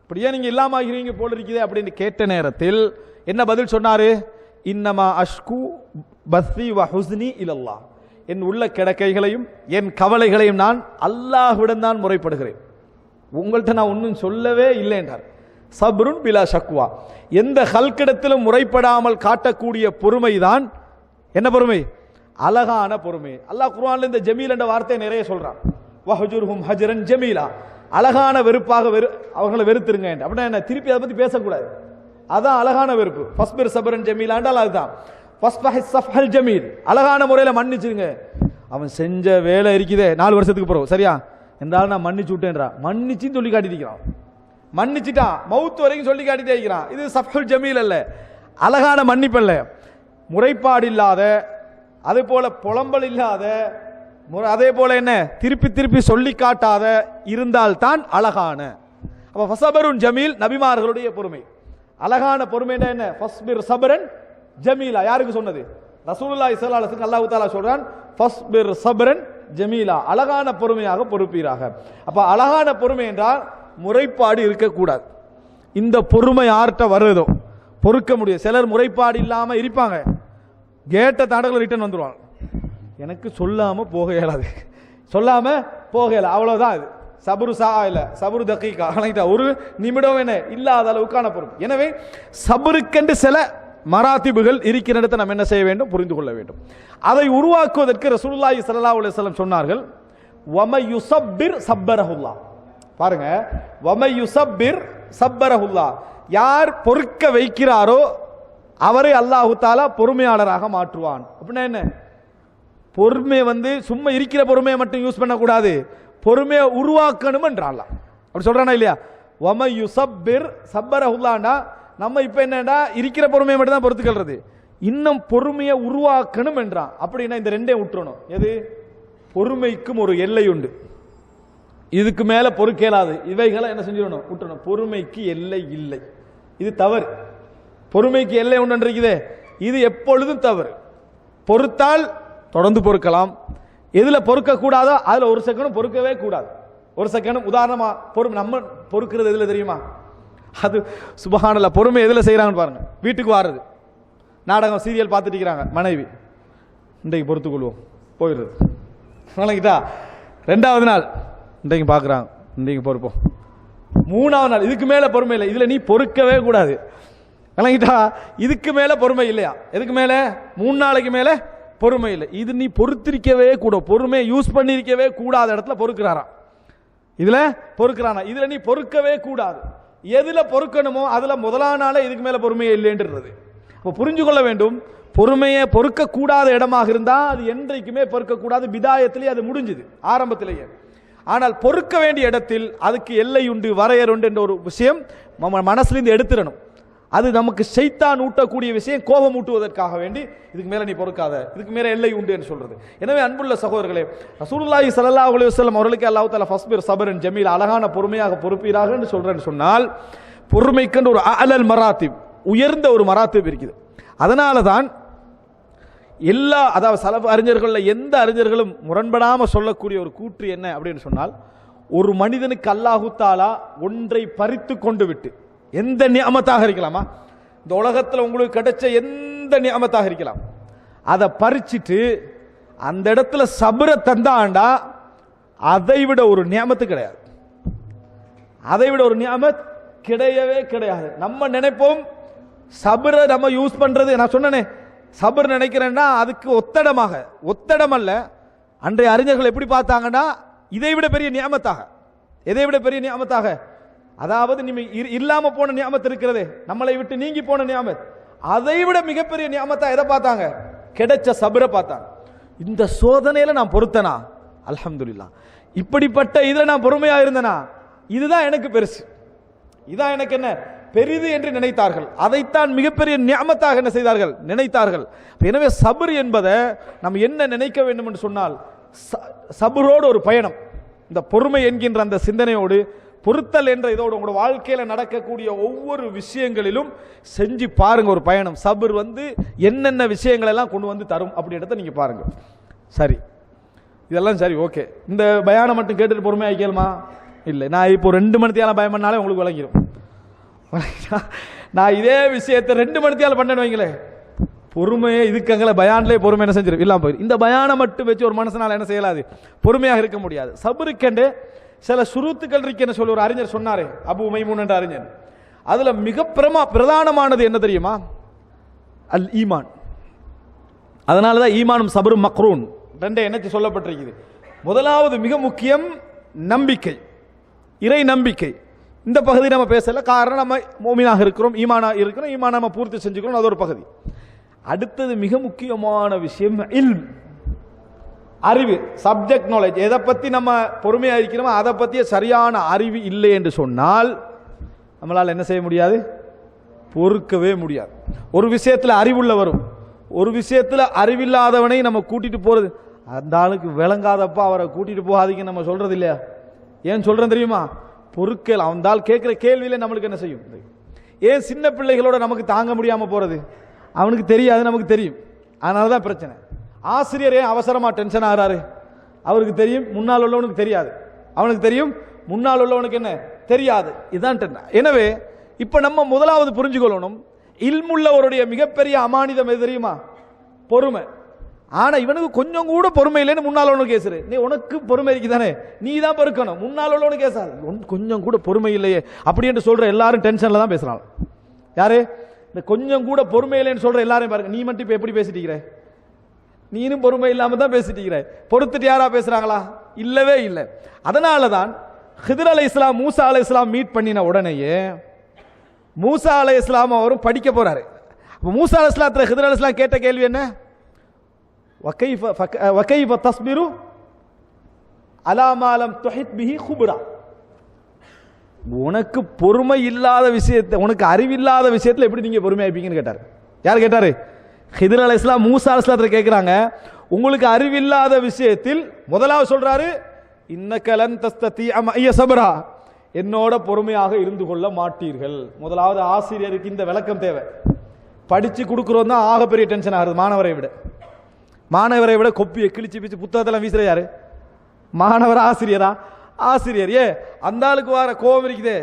இப்படியே நீங்க இல்லாம ஆகிறீங்க போல இருக்குதே அப்படின்னு கேட்ட நேரத்தில் என்ன பதில் சொன்னாரு? இன்னமா அஷ்கு பஸ்ஸி வ ஹுஸ்னி இலல்லாஹ், என் உள்ள கிடக்கைகளையும் என் கவலைகளையும் நான் அல்லாஹ்விடம் தான் முறைப்படுகிறேன், உங்கள்கிட்ட நான் ஒன்றும் சொல்லவே இல்லை என்றார். சப்ருன் பிலா ஷக்வா, எந்த ஹல்கிடத்திலும் முறைப்படாமல் காட்டக்கூடிய பொறுமை தான் என்ன பொறுமை? அழகான பொறுமை. அல்லாஹ் குர்ஆன்ல இந்த ஜமீல் என்ற வார்த்தையை நிறைய சொல்றான். வஹஜுர்ஹும் ஹஜ்ரன் ஜமீலா, அழகான வெறுப்பாக அவங்களை வெறுத்துருங்க. அப்படின்னா என்ன? திருப்பி அதை பத்தி பேசக்கூடாது. அதான் அழகான வெறுப்பு. ஃபஸ்பிர் சபரன் ஜமீலா என்றால் அதுதான். ஃபஸ்பஹிஸ் ஸஃப்ஹல் ஜமீல், அழகான முறையில் மன்னிச்சிருங்க. அவன் செஞ்ச வேலை இருக்குதே 4 வருஷத்துக்கு பிறகு, சரியா என்றாலும் நான் மன்னிச்சு விட்டேன்றா, மன்னிச்சின்னு சொல்லி காட்டிருக்கிறான், மன்னிச்சுட்டான், மவுத்து வரைக்கும் சொல்லி காட்டிட்டே இருக்கிறான். இது ஸஃப்ஹுல் ஜமீல் அல்ல, அழகான மன்னிப்பு அல்ல. முறைப்பாடு இல்லாத, அதே போல புலம்பல் இல்லாத, அதே போல என்ன திருப்பி திருப்பி சொல்லி காட்டாத இருந்தால் தான் அழகான. அப்ப ஃபஸபருன் ஜமீல் நபிமார்களுடைய பொறுமை. அழகான பொறுமை என்ன? ஃபஸ்பிர் சபரன் ஜமீலா. யாருக்கு சொன்னது? ரசூலுல்லாஹி ஸல்லல்லாஹு அலைஹி வஸல்லம். அல்லாஹ் தஆலா சொல்றான் ஃபஸ்பிர் சபரன் ஜமீலா, அழகான பொறுமையாக பொறுப்பீராக. அப்ப அழகான பொறுமை என்றால் முறைப்பாடு இருக்கக்கூடாது. இந்த பொறுமை யார்கிட்ட வருதோ பொறுக்க முடியும். சிலர் முறைப்பாடு இல்லாம இருப்பாங்க, கேட்ட தாண்டல ரிட்டர்ன் வந்துருவாங்க. எனக்கு சொல்லாம போக இயலாது, சொல்லாம போக இயல, அவ்வளவுதான். இது சபுரு சா இல்ல, சபுரு தகீகா, ஒரு நிமிடம் என்ன இல்லாத அளவுக்கான பொறுப்பு. எனவே சபுருக்கென்று சில மராத்திபுகள் இருக்கிற இடத்தை நம்ம என்ன செய்ய வேண்டும்? புரிந்து கொள்ள வேண்டும். அதை உருவாக்குவதற்கு ரசூலுல்லாஹி ஸல்லல்லாஹு அலைஹி வஸல்லம் சொன்னார்கள், வம யுஸப்பிர் சப்பரஹுல்லாஹ். பாருங்க, வம யுஸப்பிர் சப்பரஹுல்லாஹ், யார் பொறுக்க வைக்கிறாரோ அவரை அல்லாஹு தஆலா பொறுமையாளராக மாற்றுவான். அப்படின்னா என்ன? பொறுமை சும்மா இருக்கிற பொறுமையை மட்டும் யூஸ் பண்ணக்கூடாது, பொறுமையை உருவாக்கணும் என்றான். அப்படி சொல்றானா இல்லையா? வம யுஸப்பிர் சப்பரஹுல்லாஹ்னா நம்ம இப்ப என்னடா இருக்கிற பொறுமையை மட்டும் தான் பொறுத்துக்கிறது, இன்னும் பொறுமையை உருவாக்கணும் என்றான். அப்படின்னா இந்த ரெண்டே விட்டுறணும். எது? பொறுமைக்கும் ஒரு எல்லை உண்டு, இதுக்கு மேல பொறுக்கேலாது, இவைகளை என்ன செஞ்சிடணும்? விட்டுறணும். பொறுமைக்கு எல்லை இல்லை, இது தவறு. பொறுமைக்கு எல்லை ஒன்று இருக்குதே, இது எப்பொழுதும் தவறு. பொறுத்தால் தொடர்ந்து பொறுக்கலாம், எதுல பொறுக்க கூடாதோ அதுல ஒரு செகண்டும் பொறுக்கவே கூடாது. ஒரு செகண்ட் உதாரணமா பொறுமை நம்ம பொறுக்கிறது எதுல தெரியுமா? அது சுபஹானல்லாஹ், பொறுமை எதுல செய்யறாங்கன்னு பாருங்க. வீட்டுக்கு வாரது, நாடகம் சீரியல் பார்த்துட்டு இருக்கிறாங்க, மனைவி இன்றைக்கு பொறுத்துக் கொள்வோம் போயிடுறது, வணங்கிட்டா. 2வது நாள் இன்றைக்கு பார்க்குறாங்க, இன்றைக்கு பொறுப்போம். 3வது நாள் இதுக்கு மேல பொறுமை இல்லை, இதுல நீ பொறுக்கவே கூடாது, விளங்கிட்டா. இதுக்கு மேல பொறுமை இல்லையா? எதுக்கு மேல? 3 நாளைக்கு மேல பொறுமை இல்லை. இது நீ பொறுத்திருக்கவே கூட, பொறுமையை யூஸ் பண்ணியிருக்கவே கூடாத இடத்துல பொறுக்கிறாராம். இதுல பொறுக்கிறானா, இதுல நீ பொறுக்கவே கூடாது. எதுல பொறுக்கணுமோ அதுல முதலான நாளே இதுக்கு மேல பொறுமையே இல்லைன்றது. இப்போ புரிஞ்சு கொள்ள வேண்டும், பொறுமையை பொறுக்க கூடாத இடமாக இருந்தா அது என்றைக்குமே பொறுக்க கூடாது. பிதாயத்திலேயே அது முடிஞ்சுது, ஆரம்பத்திலேயே. ஆனால் பொறுக்க வேண்டிய இடத்தில் அதுக்கு எல்லை உண்டு, வரையறுண்டு என்ற ஒரு விஷயம் மனசுலேருந்து எடுத்துடணும். அது நமக்கு ஷைத்தான் ஊட்டக்கூடிய விஷயம், கோபம் ஊட்டுவதற்காக வேண்டி இதுக்கு மேல நீ பொறுக்காத, இதுக்கு மேல எல்லை உண்டு என்று சொல்றது. எனவே அன்புள்ள சகோதரர்களே, ரசூலுல்லாஹி ஸல்லல்லாஹு அலைஹி வஸல்லம் அவர்களுக்கு அல்லாஹ் தஆலா ஃபஸ்பிர் சபரன் ஜமீல், அழகான பொறுமையாக பொறுப்பீராக என்று சொல்றேன்னு சொன்னால், பொறுமைக்கென்று ஒரு அலல் மராத்திப், உயர்ந்த ஒரு மராத்திப் இருக்குது. அதனால தான் எல்லா, அதாவது சலஃப் அறிஞர்கள் எந்த அறிஞர்களும் முரண்படாம சொல்லக்கூடிய ஒரு கூற்று என்ன அப்படின்னு சொன்னால், ஒரு மனிதனுக்கு அல்லாஹு தஆலா ஒன்றை பறித்து கொண்டு விட்டு, எந்த நியமத்தாக இருக்கலாமா, இந்த உலகத்தில் உங்களுக்கு கிடைச்ச எந்த நியமத்தாக இருக்கலாம், அதை பறிச்சிட்டு அந்த இடத்துல சபர தந்தாண்டா அதை விட ஒரு நியமத்து கிடையாது. அதை விட ஒரு நியமத் கிடையவே கிடையாது. நம்ம நினைப்போம் சபர நம்ம யூஸ் பண்றது, நான் சொன்னேனே சபர் நினைக்கிறேன்னா அதுக்கு ஒத்தடமாக, ஒத்தடம் அல்ல. அன்றைய அறிஞர்கள் எப்படி பார்த்தாங்கன்னா இதை விட பெரிய நியமத்தாக, எதை விட பெரிய நியமத்தாக, அதாவது நீ இல்லாம போன நியமத் இருக்கிறதே, நம்மளை விட்டு நீங்கி போன நியமத், அதை விட மிகப்பெரிய நியமத்தா எதை பார்த்தாங்க, கிடைச்ச சபரை பார்த்தாங்க. இந்த சோதனையில நான் பொறுத்தனா அல்ஹம்துலில்லாஹ், இப்படிப்பட்ட இதுல நான் பொறுமையா இருந்தனா இதுதான் எனக்கு பெருசு, இதான் எனக்கு என்ன பெரிது என்று நினைத்தார்கள். அதைத்தான் மிகப்பெரிய நியமத்தாக என்ன செய்தார்கள், நினைத்தார்கள். எனவே சபர் என்பதை நம்ம என்ன நினைக்க வேண்டும் என்று சொன்னால், சபரோடு ஒரு பயணம், இந்த பொறுமை என்கின்ற அந்த சிந்தனையோடு, பொறுத்தல் என்ற இதோடு உங்களோட வாழ்க்கையில நடக்கக்கூடிய ஒவ்வொரு விஷயங்களிலும் செஞ்சு பாருங்க ஒரு பயணம். சபர் என்னென்ன விஷயங்கள் எல்லாம் கொண்டு வந்து தரும் அப்படின்றத நீங்க பாருங்க. சரி, இதெல்லாம் சரி, ஓகே. இந்த பயானம் மட்டும் கேட்டுட்டு பொறுமையா கேளுமா? இல்லை, நான் இப்போ 2 மணி நேரம் பயம் பண்ணாலே உங்களுக்கு விளங்கிடும். நான் இதே விஷயத்தை 2 மணி நேரம் பண்ணேன்னு வைங்களேன், பொறுமையை இதுக்கங்களை பயான்லேயே பொறுமை என்ன செஞ்சிடும், இல்லாம போயிடும். இந்த பயானம் மட்டும் வச்சு ஒரு மனுஷனால என்ன செய்யலாது, பொறுமையாக இருக்க முடியாது. சபருக்கென்று சில சுருத்துக்கள் இருக்குன்னு சொல்லி ஒரு அறிஞர் சொன்னாரு, அபு மைமூன் என்ற அறிஞர். அதுல மிக பிரதானமானது என்ன தெரியுமா, அல் ஈமான். அதனாலதான் ஈமானும் சபரும் மக்ரூன் ரெண்டே என்னச்சு சொல்லப்பட்டிருக்குது. முதலாவது மிக முக்கியம் நம்பிக்கை, இறை நம்பிக்கை. இந்த பகுதி நம்ம பேசல, காரணம் நம்ம மோமினாக இருக்கிறோம், ஈமானா இருக்கிறோம், ஈமான் நம்ம பூர்த்தி செஞ்சுக்கிறோம், அது ஒரு பகுதி. அடுத்தது மிக முக்கியமான விஷயம் இல்ம், அறிவு, சப்ஜெக்ட் நாலேஜ். எதை பத்தி நம்ம பொறுமையா இருக்கிறோமோ அதை பத்திய சரியான அறிவு இல்லை என்று சொன்னால் நம்மளால் என்ன செய்ய முடியாது, பொறுக்கவே முடியாது. ஒரு விஷயத்துல அறிவுள்ள வரும், ஒரு விஷயத்துல அறிவில்லாதவனை நம்ம கூட்டிட்டு போறது, அந்த ஆளுக்கு விளங்காதப்பா அவரை கூட்டிட்டு போகாதீங்க நம்ம சொல்றது இல்லையா? ஏன் சொல்றேன் தெரியுமா, பொறுக்கல். அவன் கேட்கிற கேள்வியில நம்மளுக்கு என்ன செய்யும். ஏன் சின்ன பிள்ளைகளோட நமக்கு தாங்க முடியாம போறது, அவனுக்கு தெரியாது, நமக்கு தெரியும், அதனாலதான் பிரச்சனை. ஆசிரியர் ஏன் அவசரமா டென்ஷன் ஆகிறாரு, அவருக்கு தெரியும், முன்னால் உள்ளவனுக்கு தெரியாது, அவனுக்கு தெரியும், முன்னால் உள்ளவனுக்கு என்ன தெரியாது, இதுதான். எனவே இப்ப நம்ம முதலாவது புரிஞ்சுக்கொள்ளணும், இல்முள்ளவருடைய மிகப்பெரிய அமானிதம் எது தெரியுமா, பொறுமை. ஆனா இவனுக்கு கொஞ்சம் கூட பொறுமை இல்லைன்னு முன்னால் உள்ளவனுக்கு கேசுரு, நீ உனக்கு பொறுமை இருக்குதானே, நீ தான் பொறுக்கணும், முன்னால் உள்ளவனுக்கு கேசாது, கொஞ்சம் கூட பொறுமை இல்லையே அப்படி என்று சொல்ற எல்லாரும் டென்ஷன்ல தான் பேசுறாங்க. யாரு இந்த கொஞ்சம் கூட பொறுமை இல்லைன்னு சொல்ற எல்லாரையும் பாருங்க, நீ மட்டும் இப்ப எப்படி பேசிட்டீங்க, நீனும் பொறுமை இல்லாம தான் பேசிட்டீங்க. பொறுத்துட்டு யாரா பேசுறாங்களா, இல்லவே இல்லை. அதனாலதான் ஹிதர் அலைஹிஸ்ஸலாம் மூசா அலைஹிஸ்ஸலாம் மீட் பண்ணின உடனேயே மூசா அலைஹிஸ்ஸலாம் அவரும் படிக்க போறாரு. மூசா அலைஹிஸ்ஸலாம் ஹிதர் அலைஹிஸ்ஸலாம் கேட்ட கேள்வி என்ன, வகைஃப தஸ்பிரு அலா மா லம் துஹித் பிஹி குப்ரா, உனக்கு பொறுமை இல்லாத விஷயத்தை, உனக்கு அறிவில்லாத விஷயத்துல எப்படி நீங்க பொறுமை ஆயிப்பீங்கன்னு கேட்டாரு. யார் கேட்டாரு, ஹிதர் அலைஹிஸ்ஸலாம் மூசா அலைஹிஸ்ஸலாம் கேட்கிறாங்க. உங்களுக்கு அறிவில்லாத விஷயத்தில் முதலாவது சொல்றாரு, இன்னக லன் தஸ்ததிஅ மஇய ஸப்ரா, என்னோட பொறுமையாக இருந்து கொள்ள மாட்டீர்கள். முதலாவது ஆசிரியருக்கு இந்த விளக்கம் தேவை. படிச்சு கொடுக்குறோம் தான் ஆகப்பெரிய டென்ஷன் ஆகுது. மாணவரை விட கொப்பியை கிழிச்சு பிச்சு புத்தகத்தெல்லாம் வீசுற யாரு, மாணவர் ஆசிரியரா, ஆசிரியர். அந்த ஆளுக்கு வர கோபம் இருக்குதே,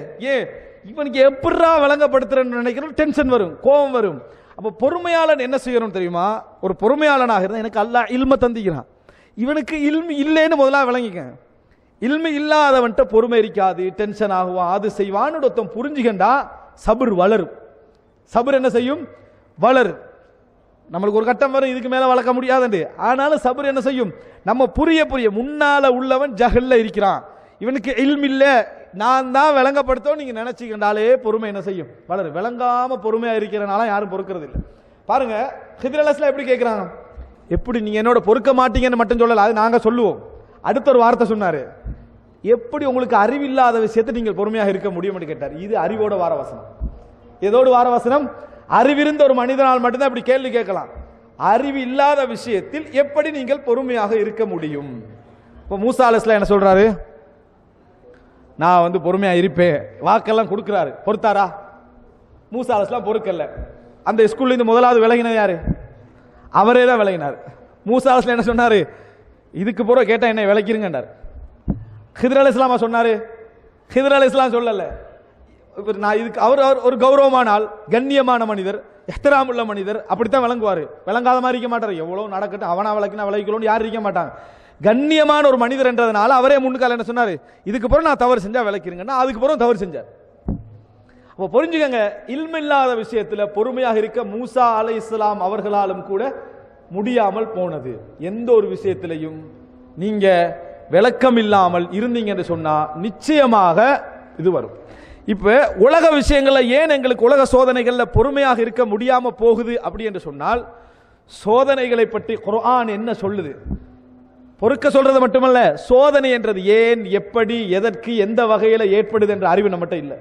இவனுக்கு எப்படா விளங்கப்படுத்துறேன்னு நினைக்கிறோம், டென்ஷன் வரும், கோபம் வரும். அப்போ பொறுமையாளன் என்ன செய்யணும் தெரியுமா, ஒரு பொறுமையாளனாக இருந்தால் எனக்கு அல்லாஹ் இல்ம தந்திக்கிறான், இவனுக்கு இல்மி இல்லைன்னு முதலாக விளங்கிக்க. இல்மி இல்லாதவன்ட்ட பொறுமை இருக்காது, டென்ஷன் ஆகுவான், அது செய்வான்னு ஒருத்தன் புரிஞ்சுக்கண்டா சபர் வளரும். சபர் என்ன செய்யும், வளரும். நம்மளுக்கு ஒரு கட்டம் வரும், இதுக்கு மேலே வளர்க்க முடியாதுண்டு. ஆனாலும் சபர் என்ன செய்யும், நம்ம புரிய முன்னால உள்ளவன் ஜஹல்ல இருக்கிறான், இவனுக்கு இல்ம் இல்லை, நான் தான் விளங்கப்படுத்தோம் நீங்க நினைச்சுக்கிட்டாலே பொறுமை என்ன செய்யும், வளரும். விளங்காம பொறுமையா இருக்கிறனால யாரும் பொறுக்கிறது இல்லை. பாருங்க ஹித்ர் அலைஹிஸ்ஸலாம் எப்படி கேட்கிறாங்க, எப்படி நீங்க என்னோட பொறுக்க மாட்டீங்கன்னு மட்டும் சொல்லல, அது நாங்க சொல்லுவோம். அடுத்த ஒரு வார்த்தை சொன்னாரு, எப்படி உங்களுக்கு அறிவில்லாத விஷயத்தை நீங்கள் பொறுமையாக இருக்க முடியும் கேட்டார். இது அறிவோட வார வசனம். எதோடு வார வசனம்? அறிவிருந்த ஒரு மனிதனால் மட்டும்தான் இப்படி கேள்வி கேட்கலாம். அறிவு இல்லாத விஷயத்தில் எப்படி நீங்கள் பொறுமையாக இருக்க முடியும்? இப்போ மூசா அலைஹிஸ்ஸலாம் என்ன சொல்றாரு, நான் பொறுமையா இருப்பேன், வாக்கெல்லாம் கொடுக்கிறாரு. பொறுத்தாரா? மூசா அலைஹிஸ்ஸலாம் பொறுக்கல. அந்த ஸ்கூல்ல இருந்து முதலாவது விலகினது யாரு? அவரே தான் விலகினார். மூசா அலைஹிஸ்ஸலாம் என்ன சொன்னாரு, இதுக்கு பிறகு கேட்டா என்ன விலக்கிருங்கன்றார். ஹித்ர் அலைஹிஸ்ஸலாமா சொன்னாரு? ஹித்ர் அலைஹிஸ்ஸலாம் சொல்லல. நான் இதுக்கு அவர் ஒரு கௌரவமான ஆள், கண்ணியமான மனிதர், இஹ்திராம் உள்ள மனிதர், அப்படித்தான் விளங்குவாரு. விளங்காத மாதிரி இருக்க மாட்டார். எவ்வளவு நடக்கட்டும், அவனா விளக்கினா விளக்கணும்னு யாரும் இருக்க மாட்டாங்க. கண்ணியமான ஒரு மனிதர் என்றதுனால அவரே முன்னுக்கால என்ன சொன்னாரு, இதுக்கு பிறகு நான் தவறு செஞ்சா விளக்கிருங்கன்னா அதுக்கு பிறகு தவறு செஞ்சார். அப்போ புரிஞ்சுக்கங்க, இல்மு இல்லாத விஷயத்துல பொறுமையாக இருக்க மூசா அலைஹிஸ்ஸலாம் அவர்களாலும் கூட முடியாமல் போனது. எந்த ஒரு விஷயத்திலையும் நீங்க விளக்கம் இல்லாமல் இருந்தீங்க என்று சொன்னா நிச்சயமாக இது வரும். இப்ப உலக விஷயங்கள்ல ஏன் எங்களுக்கு உலக சோதனைகள்ல பொறுமையாக இருக்க முடியாம போகுது அப்படி என்று சொன்னால், சோதனைகளை பற்றி குர்ஆன் என்ன சொல்லுது? பொறுக்க சொல்றது மட்டுமல்ல, சோதனை என்றது ஏன், எப்படி, எதற்கு, எந்த வகையில ஏற்படுது என்ற அறிவு நம்மகிட்ட இல்லை.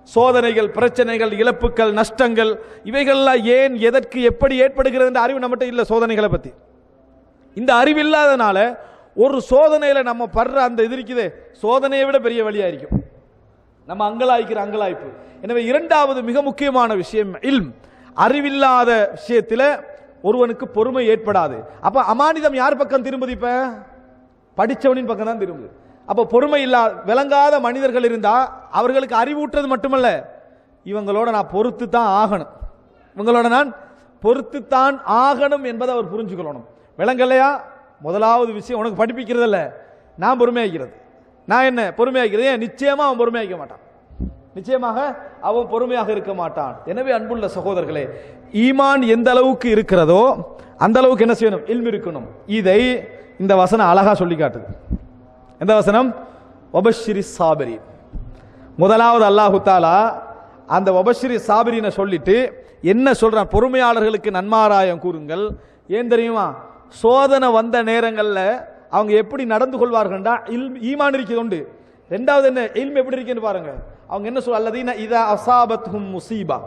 சோதனைகள், பிரச்சனைகள், இழப்புகள், நஷ்டங்கள், இவைகள்லாம் ஏன், எதற்கு, எப்படி ஏற்படுகிறது என்ற அறிவு நம்மகிட்ட இல்லை. சோதனைகளை பத்தி இந்த அறிவு இல்லாதனால ஒரு சோதனையில நம்ம படுற அந்த இது இருக்குது, சோதனையை விட பெரிய வழியா இருக்கும். நம்ம அங்கலாய்க்கிற அங்கலாய்ப்பு. எனவே இரண்டாவது மிக முக்கியமான விஷயம் இல்ம். அறிவில்லாத விஷயத்தில் ஒருவனுக்கு பொறுமை ஏற்படாது. அப்ப அமானிதம் யார் பக்கம் திரும்புது? இப்ப படிச்சவனின் பக்கம் தான் திரும்புது. அப்ப பொறுமை இல்லா விளங்காத மனிதர்கள் இருந்தா அவர்களுக்கு அறிவூட்டுறது மட்டுமல்ல, இவங்களோட நான் பொறுத்து தான் ஆகணும், இவங்களோட நான் பொறுத்துத்தான் ஆகணும் என்பதை அவர் புரிஞ்சுக்கணும். விளங்கலையா? முதலாவது விஷயம், உனக்கு படிப்பிக்கிறது இல்ல, நான் பொறுமையாகிறது. நான் என்ன பொறுமையாகிறது? ஏன்? நிச்சயமா அவன் பொறுமையாக்க மாட்டான், நிச்சயமாக அவன் பொறுமையாக இருக்க மாட்டான். எனவே அன்புள்ள சகோதரர்களே, ஈமான் எந்த அளவுக்கு இருக்கிறதோ அந்த அளவுக்கு என்ன செய்யணும்? இல்ம் இருக்கணும். இதை இந்த வசனம் அழகா சொல்லி காட்டுது. எந்த வசனம்? வபஷ்ஷிரி சாபிரீன். முதலாவது அல்லாஹு தாலா அந்த வபஷ்ஷிரி சாபிரீனை சொல்லிட்டு என்ன சொல்றான்? பொறுமையாளர்களுக்கு நன்மாராயம் கூறுங்கள். ஏன் தெரியுமா? சோதனை வந்த நேரங்களில் அவங்க எப்படி நடந்து கொள்வார்கள்டா, ஈமான் இருக்கிறது உண்டு. ரெண்டாவது என்ன, இல்ம் எப்படி இருக்குன்னு பாருங்க. அவங்க என்ன சொல்ல, அல்லதீன இதா அஸாபத்ஹும் முஸீபா,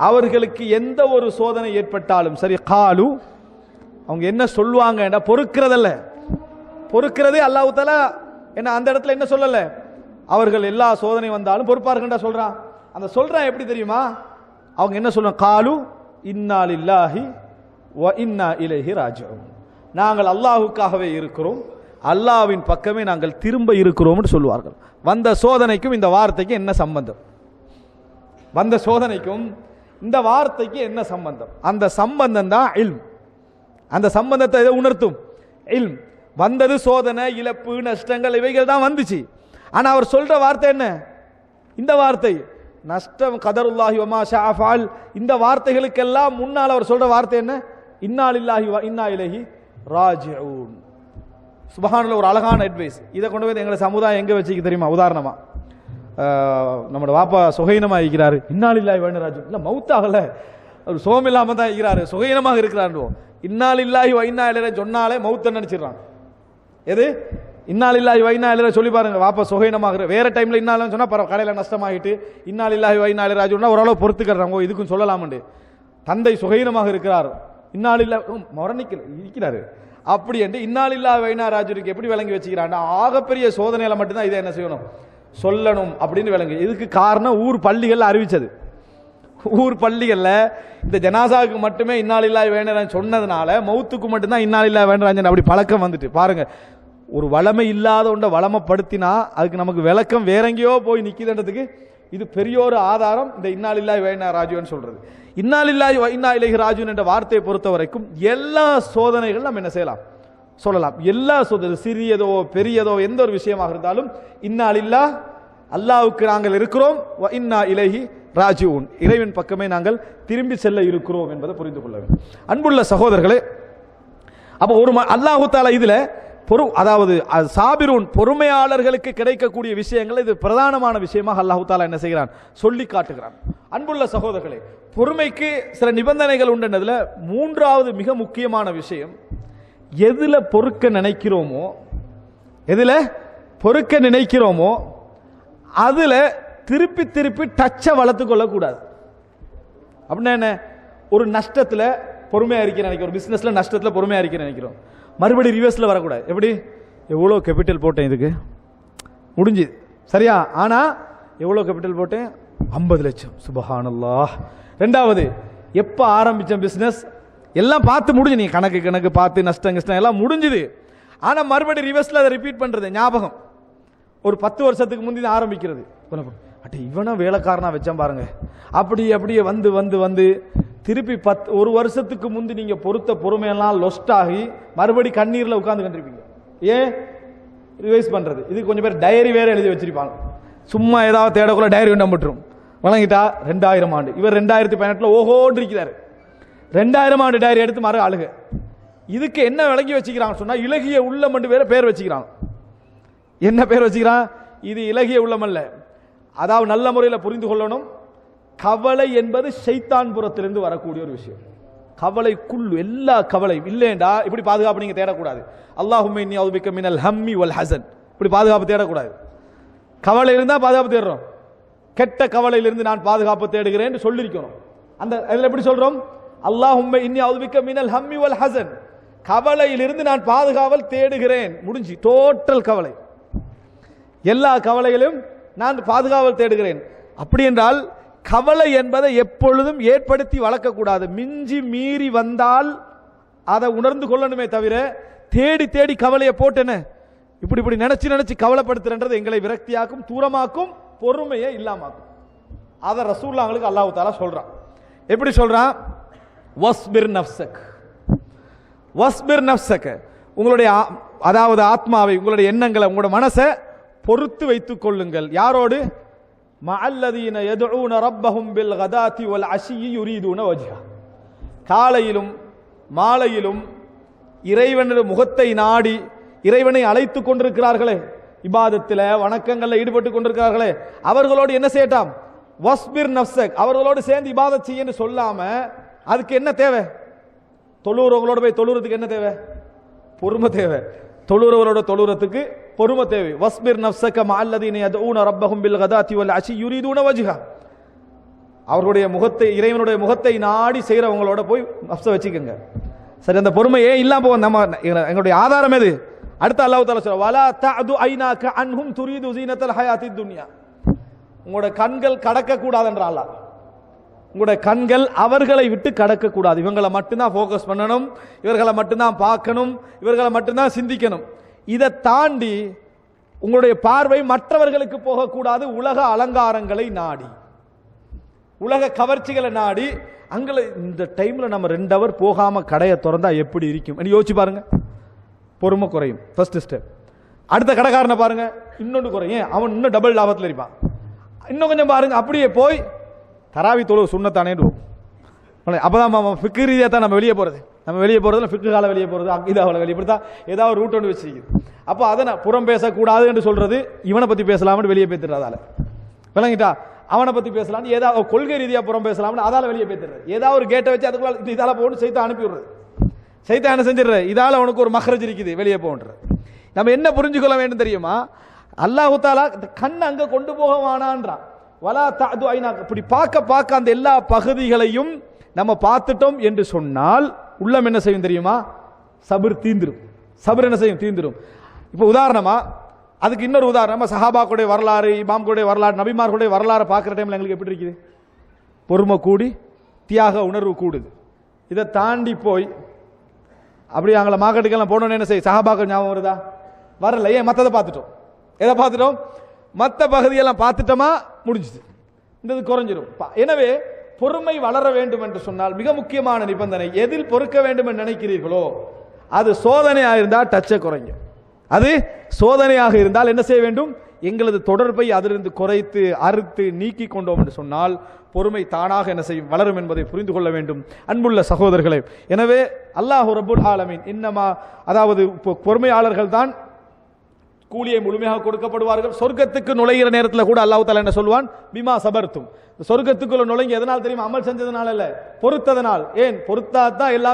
அவர்களுக்கு எந்த ஒரு சோதனை ஏற்பட்டாலும் சரி, காலு, அவங்க என்ன சொல்லுவாங்கடா, பொறுக்கிறதல்ல, பொறுக்கிறதே அல்லாஹ் தஆலா என்ன அந்த இடத்துல என்ன சொல்லல, அவர்கள் எல்லா சோதனை வந்தாலும் பொறுப்பார்கள்டா சொல்றான். அந்த சொல்றான் எப்படி தெரியுமா? அவங்க என்ன சொல்றாங்க? காலு இன்னா லில்லாஹி வ இன்னா இலைஹி ராஜிஊன், நாங்கள் அல்லாஹ்வுக்காகவே இருக்கிறோம், அல்லாஹ்வின் பக்கமே நாங்கள் திரும்ப இருக்கிறோம் என்று சொல்வார்கள். வந்த சோதனைக்கும் இந்த வார்த்தைக்கு என்ன சம்பந்தம்? வந்த சோதனைக்கும் இந்த வார்த்தைக்கு என்ன சம்பந்தம்? அந்த சம்பந்தம் தான் இல்ம். அந்த சம்பந்தத்தை இதை உணர்த்தும் இல்ம். வந்தது சோதனை, இழப்பு, நஷ்டங்கள், இவைகள் தான் வந்துச்சு. ஆனா அவர் சொல்ற வார்த்தை என்ன? இந்த வார்த்தை நஷ்டம், கதருல்லாஹி வமா ஷா ஃபஅல், இந்த வார்த்தைகளுக்கெல்லாம் முன்னால் அவர் சொல்ற வார்த்தை என்ன? இன்னா லில்லாஹி வ இன்னா இலைஹி ராஜிஊன். சுப்ஹானல்லாஹ், ஒரு அழகான அட்வைஸ். இதை கொண்டு போய் எங்களை சமுதாயம் எங்க வச்சுக்க தெரியுமா? உதாரணமா நம்மளோட வாப்பா சுகைனமா இருக்கிறாரு, இன்னா லில்லாஹி வ இன்னா ராஜிஊன். இல்ல மௌத்தாகல, அவர் சோகம் இல்லாம தான் இருக்கிறாரு, சுகைனமாக இருக்கிறார். இன்னா லில்லாஹி வ இன்னா இலைஹி சொன்னாலே மௌத்த நினைச்சிடறான். எது? இன்னா லில்லாஹி வ இன்னா இலைஹி சொல்லி பாருங்க, வாப்பா சுகைனமாக. வேற டைம்ல இன்னாலும் சொன்னா பரவ கடையில நஷ்டமாகிட்டு இன்னா லில்லாஹி வ இன்னா இலைஹி ராஜிஊன் ஓரளவு பொறுத்துக்கிறாங்க, இதுக்கும் சொல்லலாம்ண்டு. தந்தை சுகைனமாக இருக்கிறார், இன்னா லில்லாஹி மரணிக்கல இருக்கிறாரு, அப்படி என்று இன்னா லில்லாஹி வ இன்னா ராஜிஊனுக்கு எப்படி விளங்கி வச்சுக்கிறான்? ஆகப்பெரிய சோதனையில மட்டும்தான் இதை என்ன செய்யணும்? சொல்லணும் அப்படின்னு விளங்கு. இதுக்கு காரணம் ஊர் பள்ளிகள் அறிவிச்சது. ஊர் பள்ளிகள்ல இந்த ஜனாசாவுக்கு மட்டுமே இன்னா லில்லாஹி வ இன்னா இலைஹி சொன்னதுனால மௌத்துக்கு மட்டும்தான் இன்னா லில்லாஹி வ இன்னா இலைஹி அப்படி பழக்கம் வந்துட்டு. பாருங்க, ஒரு வளமை இல்லாத ஒன்றை வளமைப்படுத்தினா அதுக்கு நமக்கு விளக்கம் வேற எங்கேயோ போய் நிற்கிதுன்றதுக்கு இது பெரிய ஒரு ஆதாரம். இந்த இன்னா லில்லாஹி வ இன்னா ராஜிஊன் சொல்றது. இன்னா லில்லாஹி வ இன்னா இலைஹி ராஜிஊன் என்ற வார்த்தையை பொறுத்த வரைக்கும் எல்லா சோதனைகள் நம்ம என்ன செய்யலாம்? சொல்லலாம். எல்லா சோதனை, சிறியதோ பெரியதோ எந்த ஒரு விஷயமாக இருந்தாலும் இன்னா லில்லாஹ், அல்லாஹ்வுக்கு நாங்கள் இருக்கிறோம், வ இன்னா இலைஹி ராஜிஊன், இறைவன் பக்கமே நாங்கள் திரும்பி செல்ல இருக்கிறோம் என்பதை புரிந்து கொள்ள வேண்டும். அன்புள்ள சகோதரர்களே, அப்போ ஒரு அல்லாஹு தஆலா இதுல அதாவது சாபிரூன் பொறுமையாளர்களுக்கு கிடைக்கக்கூடிய விஷயங்கள் இது பிரதானமான விஷயமாக அல்லாஹு தஆலா என்ன செய்கிறான், சொல்லி காட்டுகிறான். அன்புள்ள சகோதரர்களே, பொறுமைக்கு சில நிபந்தனைகள் உண்டுன்றதுல மூன்றாவது மிக முக்கியமான விஷயம், எதுல பொறுக்க நினைக்கிறோமோ அதுல திருப்பி திருப்பி டச்சை வளர்த்து கொள்ளக்கூடாது. அப்படின்னா என்ன, ஒரு நஷ்டத்துல பொறுமையா இருக்கிற நினைக்கிறோம், ஒரு பிசினஸ்ல நஷ்டத்துல பொறுமையா இருக்கிற நினைக்கிறோம், மறுபடியும் ரிவர்ஸ்ல வரக்கூடாது. எப்படி, எவ்வளோ கேபிட்டல் போட்டேன் இதுக்கு முடிஞ்சு சரியா, ஆனா எவ்வளோ கேபிட்டல் போட்டேன், 50 லட்சம், சுபஹானல்லாஹ். ரெண்டாவது, எப்ப ஆரம்பிச்ச பிசினஸ் எல்லாம் பார்த்து முடிஞ்சு, நீ கணக்கு பார்த்து நஷ்டம் எல்லாம் முடிஞ்சுது, ஆனா மறுபடியும் ரிவர்ஸ்ல அதை ரிப்பீட் பண்றது ஞாபகம். ஒரு 10 வருஷத்துக்கு முந்தி ஆரம்பிக்கிறது, அட்ட இவனும் வேலைக்காரனா வச்சான் பாருங்க, அப்படியே வந்து திருப்பி 1 வருஷத்துக்கு முந்தி நீங்க பொறுத்த பொறுமையெல்லாம் லொஸ்ட் ஆகி மறுபடி கண்ணீர்ல உட்கார்ந்து கண்டிருப்பீங்க. ஏன் ரிவைஸ் பண்றது? இது கொஞ்சம் பேர் டைரி வேற எழுதி வச்சிருப்பாங்க, சும்மா ஏதாவது தேடக்குள்ள டைரி நம்பிட்டுரும் வழங்கிட்டா. 2000 ஆண்டு, இவர் 2018 ஓஹோன்னு இருக்கிறாரு, 2000 ஆண்டு டைரி எடுத்து மறு அழுக. இதுக்கு என்ன விளங்கி வச்சுக்கிறாங்க சொன்னா, இலகிய உள்ளம் என்று வேற பேர் வச்சுக்கிறாங்க. என்ன பேர் வச்சுக்கிறான்? இது இலகிய உள்ளம் அல்ல. அதாவது நல்ல முறையில் புரிந்து கொள்ளணும், கவலை என்பது ஷைத்தான் புறத்திலிருந்து வரக்கூடிய ஒரு விஷயம். கவலை குள்ளு, எல்லா கவலையும் இல்லைண்டா இப்படி பாதுகாப்பு நீங்க தேடக்கூடாது. அல்லாஹும்ம இன்னி அஊதுபிக்க மினல் ஹம்மி வல் ஹஸன், இப்படி பாதுகாப்பு தேடக்கூடாது. கவலை இருந்தா பாதுகாப்பு தேடுறோம், கெட்ட கவலையிலிருந்து நான் பாதுகாப்பு தேடுகிறேன் சொல்லியிருக்கணும். அந்த அதில் எப்படி சொல்றோம், அல்லாஹும்ம இன்னி அஊதுபிக்க மினல் ஹம்மி வல் ஹஸன், கவலையிலிருந்து நான் பாதுகாவல் தேடுகிறேன், முடிஞ்சு. டோட்டல் கவலை, எல்லா கவலைகளும் நான் பாதுகாவல் தேடுகிறேன். அப்படி என்றால் கவலை என்பதை எப்பொழுதும் ஏற்படுத்தி வளர்க்கக்கூடாது. மிஞ்சி மீறி வந்தால் அதை உணர்ந்து கொள்ளணுமே தவிர தேடி தேடி கவலையை போட்டேன்னு இப்படி நினைச்சு கவலைப்படுத்துறது எங்களை விரக்தியாக்கும், தூரமாக்கும், பொறுமையை இல்லாமாக்கும். அதை ரசூலுல்லாஹ்களுக்கு அல்லாஹ் தஆலா சொல்றான். எப்படி சொல்றான்? வஸ்பிர் நஃப்ஸக, உங்களுடைய அதாவது ஆத்மாவை, உங்களுடைய எண்ணங்களை, உங்களுடைய மனசை பொறுத்து வைத்துக் கொள்ளுங்கள். யாரோடு? மஅல்லதீன யதுஊன ரப்பஹும் பில் கதாத்தி வல் அஷியி யுரீதுன வஜ்ஹா, காலையிலும் மாலையிலும் இறைவனுடைய முகத்தை நாடி இறைவனை அழைத்துக் கொண்டிருக்கிறார்களே, இபாதத்தில் வணக்கங்களில் ஈடுபட்டு கொண்டிருக்கிறார்களே, அவர்களோடு என்ன செய்யட்டாம்? வஸ்பிர் நஃப்ஸக், அவர்களோடு சேர்ந்து இபாதத் செய்யன்னு சொல்லாம அதுக்கு என்ன தேவை? தொழுறவங்களோட போய் தொழுறதுக்கு என்ன தேவை? பொறுமை தேவை. தொழுறவங்களோட தொழுறதுக்கு பொறுமை தேவை. வஸ்பிர் நஃப்ஸக மஅல்லதீன யதுஊன ரப்பஹும் பில் கதாத்தி வல் அஷி யுரீதுன வஜ்ஹா, அவர்களுடைய முகத்தை, இறைவனுடைய முகத்தை நாடி செய்கிறவங்களோட போய் நஃப்ஸை வச்சுக்கோங்க. சரி, அந்த பொறுமை ஏன் இல்லாம போவோம்? நம்ம எங்களுடைய ஆதாரம் எது? அடுத்த அல்லாஹ் தஆலா சொல்றார், வலா தஅது ஐனாக அன்ஹும் துரீது ஸீனத்தல் ஹயாத்தித் துன்யா, உங்களோட கண்கள் கடக்க கூடாது என்ற அல்லாஹ். உங்களுடைய கண்கள் அவர்களை விட்டு கடக்க கூடாது. இவங்களை மட்டும்தான் ஃபோக்கஸ் பண்ணணும், இவர்களை மட்டும்தான் பார்க்கணும், இவர்களை மட்டும்தான் சிந்திக்கணும். இதை தாண்டி உங்களுடைய பார்வை மற்றவர்களுக்கு போகக்கூடாது. உலக அலங்காரங்களை நாடி, உலக கவர்ச்சிகளை நாடி, அங்கே இந்த டைம்ல நம்ம 2 ஹவர் போகாம கடையை திறந்தா எப்படி இருக்கும் யோசிச்சு பாருங்க. பொறுமை குறையும், ஃபர்ஸ்ட் ஸ்டெப். அடுத்த கடைக்காரனை பாருங்க, இன்னொன்று குறையும், அவன் இன்னும் டபுள் லாபத்தில் இருப்பான். இன்னும் கொஞ்சம் பாருங்க, அப்படியே போய் தராவி தொழு சுண்ணத்தானே, அப்பதான் ஃபிக்கு ரீதியாக தான் நம்ம வெளியே போறது. நம்ம வெளியே போறதுல ஃபிக்கு கால வெளியே போறது, அக்கீதாவில் வெளியே போறதா, ஏதாவது ரூட் ஒன்று வச்சிருக்குது. அப்போ அதை நான் புறம் பேசக்கூடாது என்று சொல்றது, இவனை பத்தி பேசலாம்னு வெளியே பேத்துறதால விளங்கிட்டா, அவனை பத்தி பேசலாம், ஏதாவது கொள்கை ரீதியாக புறம் பேசலாம்னு அதால வெளியே பேத்துறது. ஏதாவது ஒரு கேட்டை வச்சு அதுக்குள்ள இதால போட்டு சைத்தை அனுப்பி விடுறது. சைத்தை என்ன செஞ்சிடுற, இதால அவனுக்கு ஒரு மஹ்ரஜ் இருக்குது, வெளியே போன்றது. நம்ம என்ன புரிஞ்சுக்கொள்ள வேண்டும் தெரியுமா? அல்லாஹு தஆலா கண் அங்க கொண்டு போக வானான்றான். வலா தஅது ஐனாக, இப்படி பார்க்க அந்த எல்லா பகுதிகளையும் நம்ம பார்த்துட்டோம் என்று சொன்னால் உள்ளம் என்ன செய்யும் தெரியுமா? சபர் தீந்துரும். சபர் என்ன செய்யும்? தீந்துரும். இப்போ உதாரணமா, அதுக்கு இன்னொரு உதாரணமா, சஹாபாக்குடைய வரலாறு, இமாம்களுடைய வரலாறு, நபிமார்களுடைய வரலாறு பார்க்குற டைம்ல எங்களுக்கு எப்படி இருக்குது? பொறுமை கூடி, தியாக உணர்வு கூடுது. இதை தாண்டி போய் அப்படி அங்கே மார்க்கெட்டுக்கெல்லாம் போனோன்னு என்ன செய்ய? சஹாபாக்கள் ஞாபகம் வருதா? வரல. ஏன்? மற்றதை பார்த்துட்டோம். எதை பார்த்துட்டோம்? மற்ற பகுதியெல்லாம் பார்த்துட்டோமா, முடிஞ்சுது. இந்த இது குறைஞ்சிடும். எனவே பொறுமை வளர வேண்டும் என்று சொன்னால் மிக முக்கியமான நிபந்தனை, எதில் பொறுக்க வேண்டும் என்று நினைக்கிறீர்களோ அது சோதனையாக இருந்தால் டச்சை குறைங்க. அது சோதனையாக இருந்தால் என்ன செய்ய வேண்டும்? எங்களது தொடர்பை அதிலிருந்து குறைத்து அறுத்து நீக்கி கொண்டோம் என்று சொன்னால் பொறுமை தானாக என்ன செய்யும், வளரும் என்பதை புரிந்து கொள்ள வேண்டும் அன்புள்ள சகோதரர்களே. எனவே அல்லாஹ் ரப்புல் ஆலமீன் இன்னமா, அதாவது பொறுமையாளர்கள் தான் கூலியை முழுமையாக கொடுக்கப்படுவார்கள். சொர்க்கத்துக்கு நுழைகிற நேரத்தில் கூட அல்லாஹ் தஆலா என்ன சொல்வான், பிமா சபர்த்தும். சொர்க்கத்துக்குள்ள நுழைங்க எதனால் தெரியுமா? அமல் செஞ்சதனால அல்ல, பொறுத்ததனால். ஏன் பொறுத்தாதான் எல்லாம்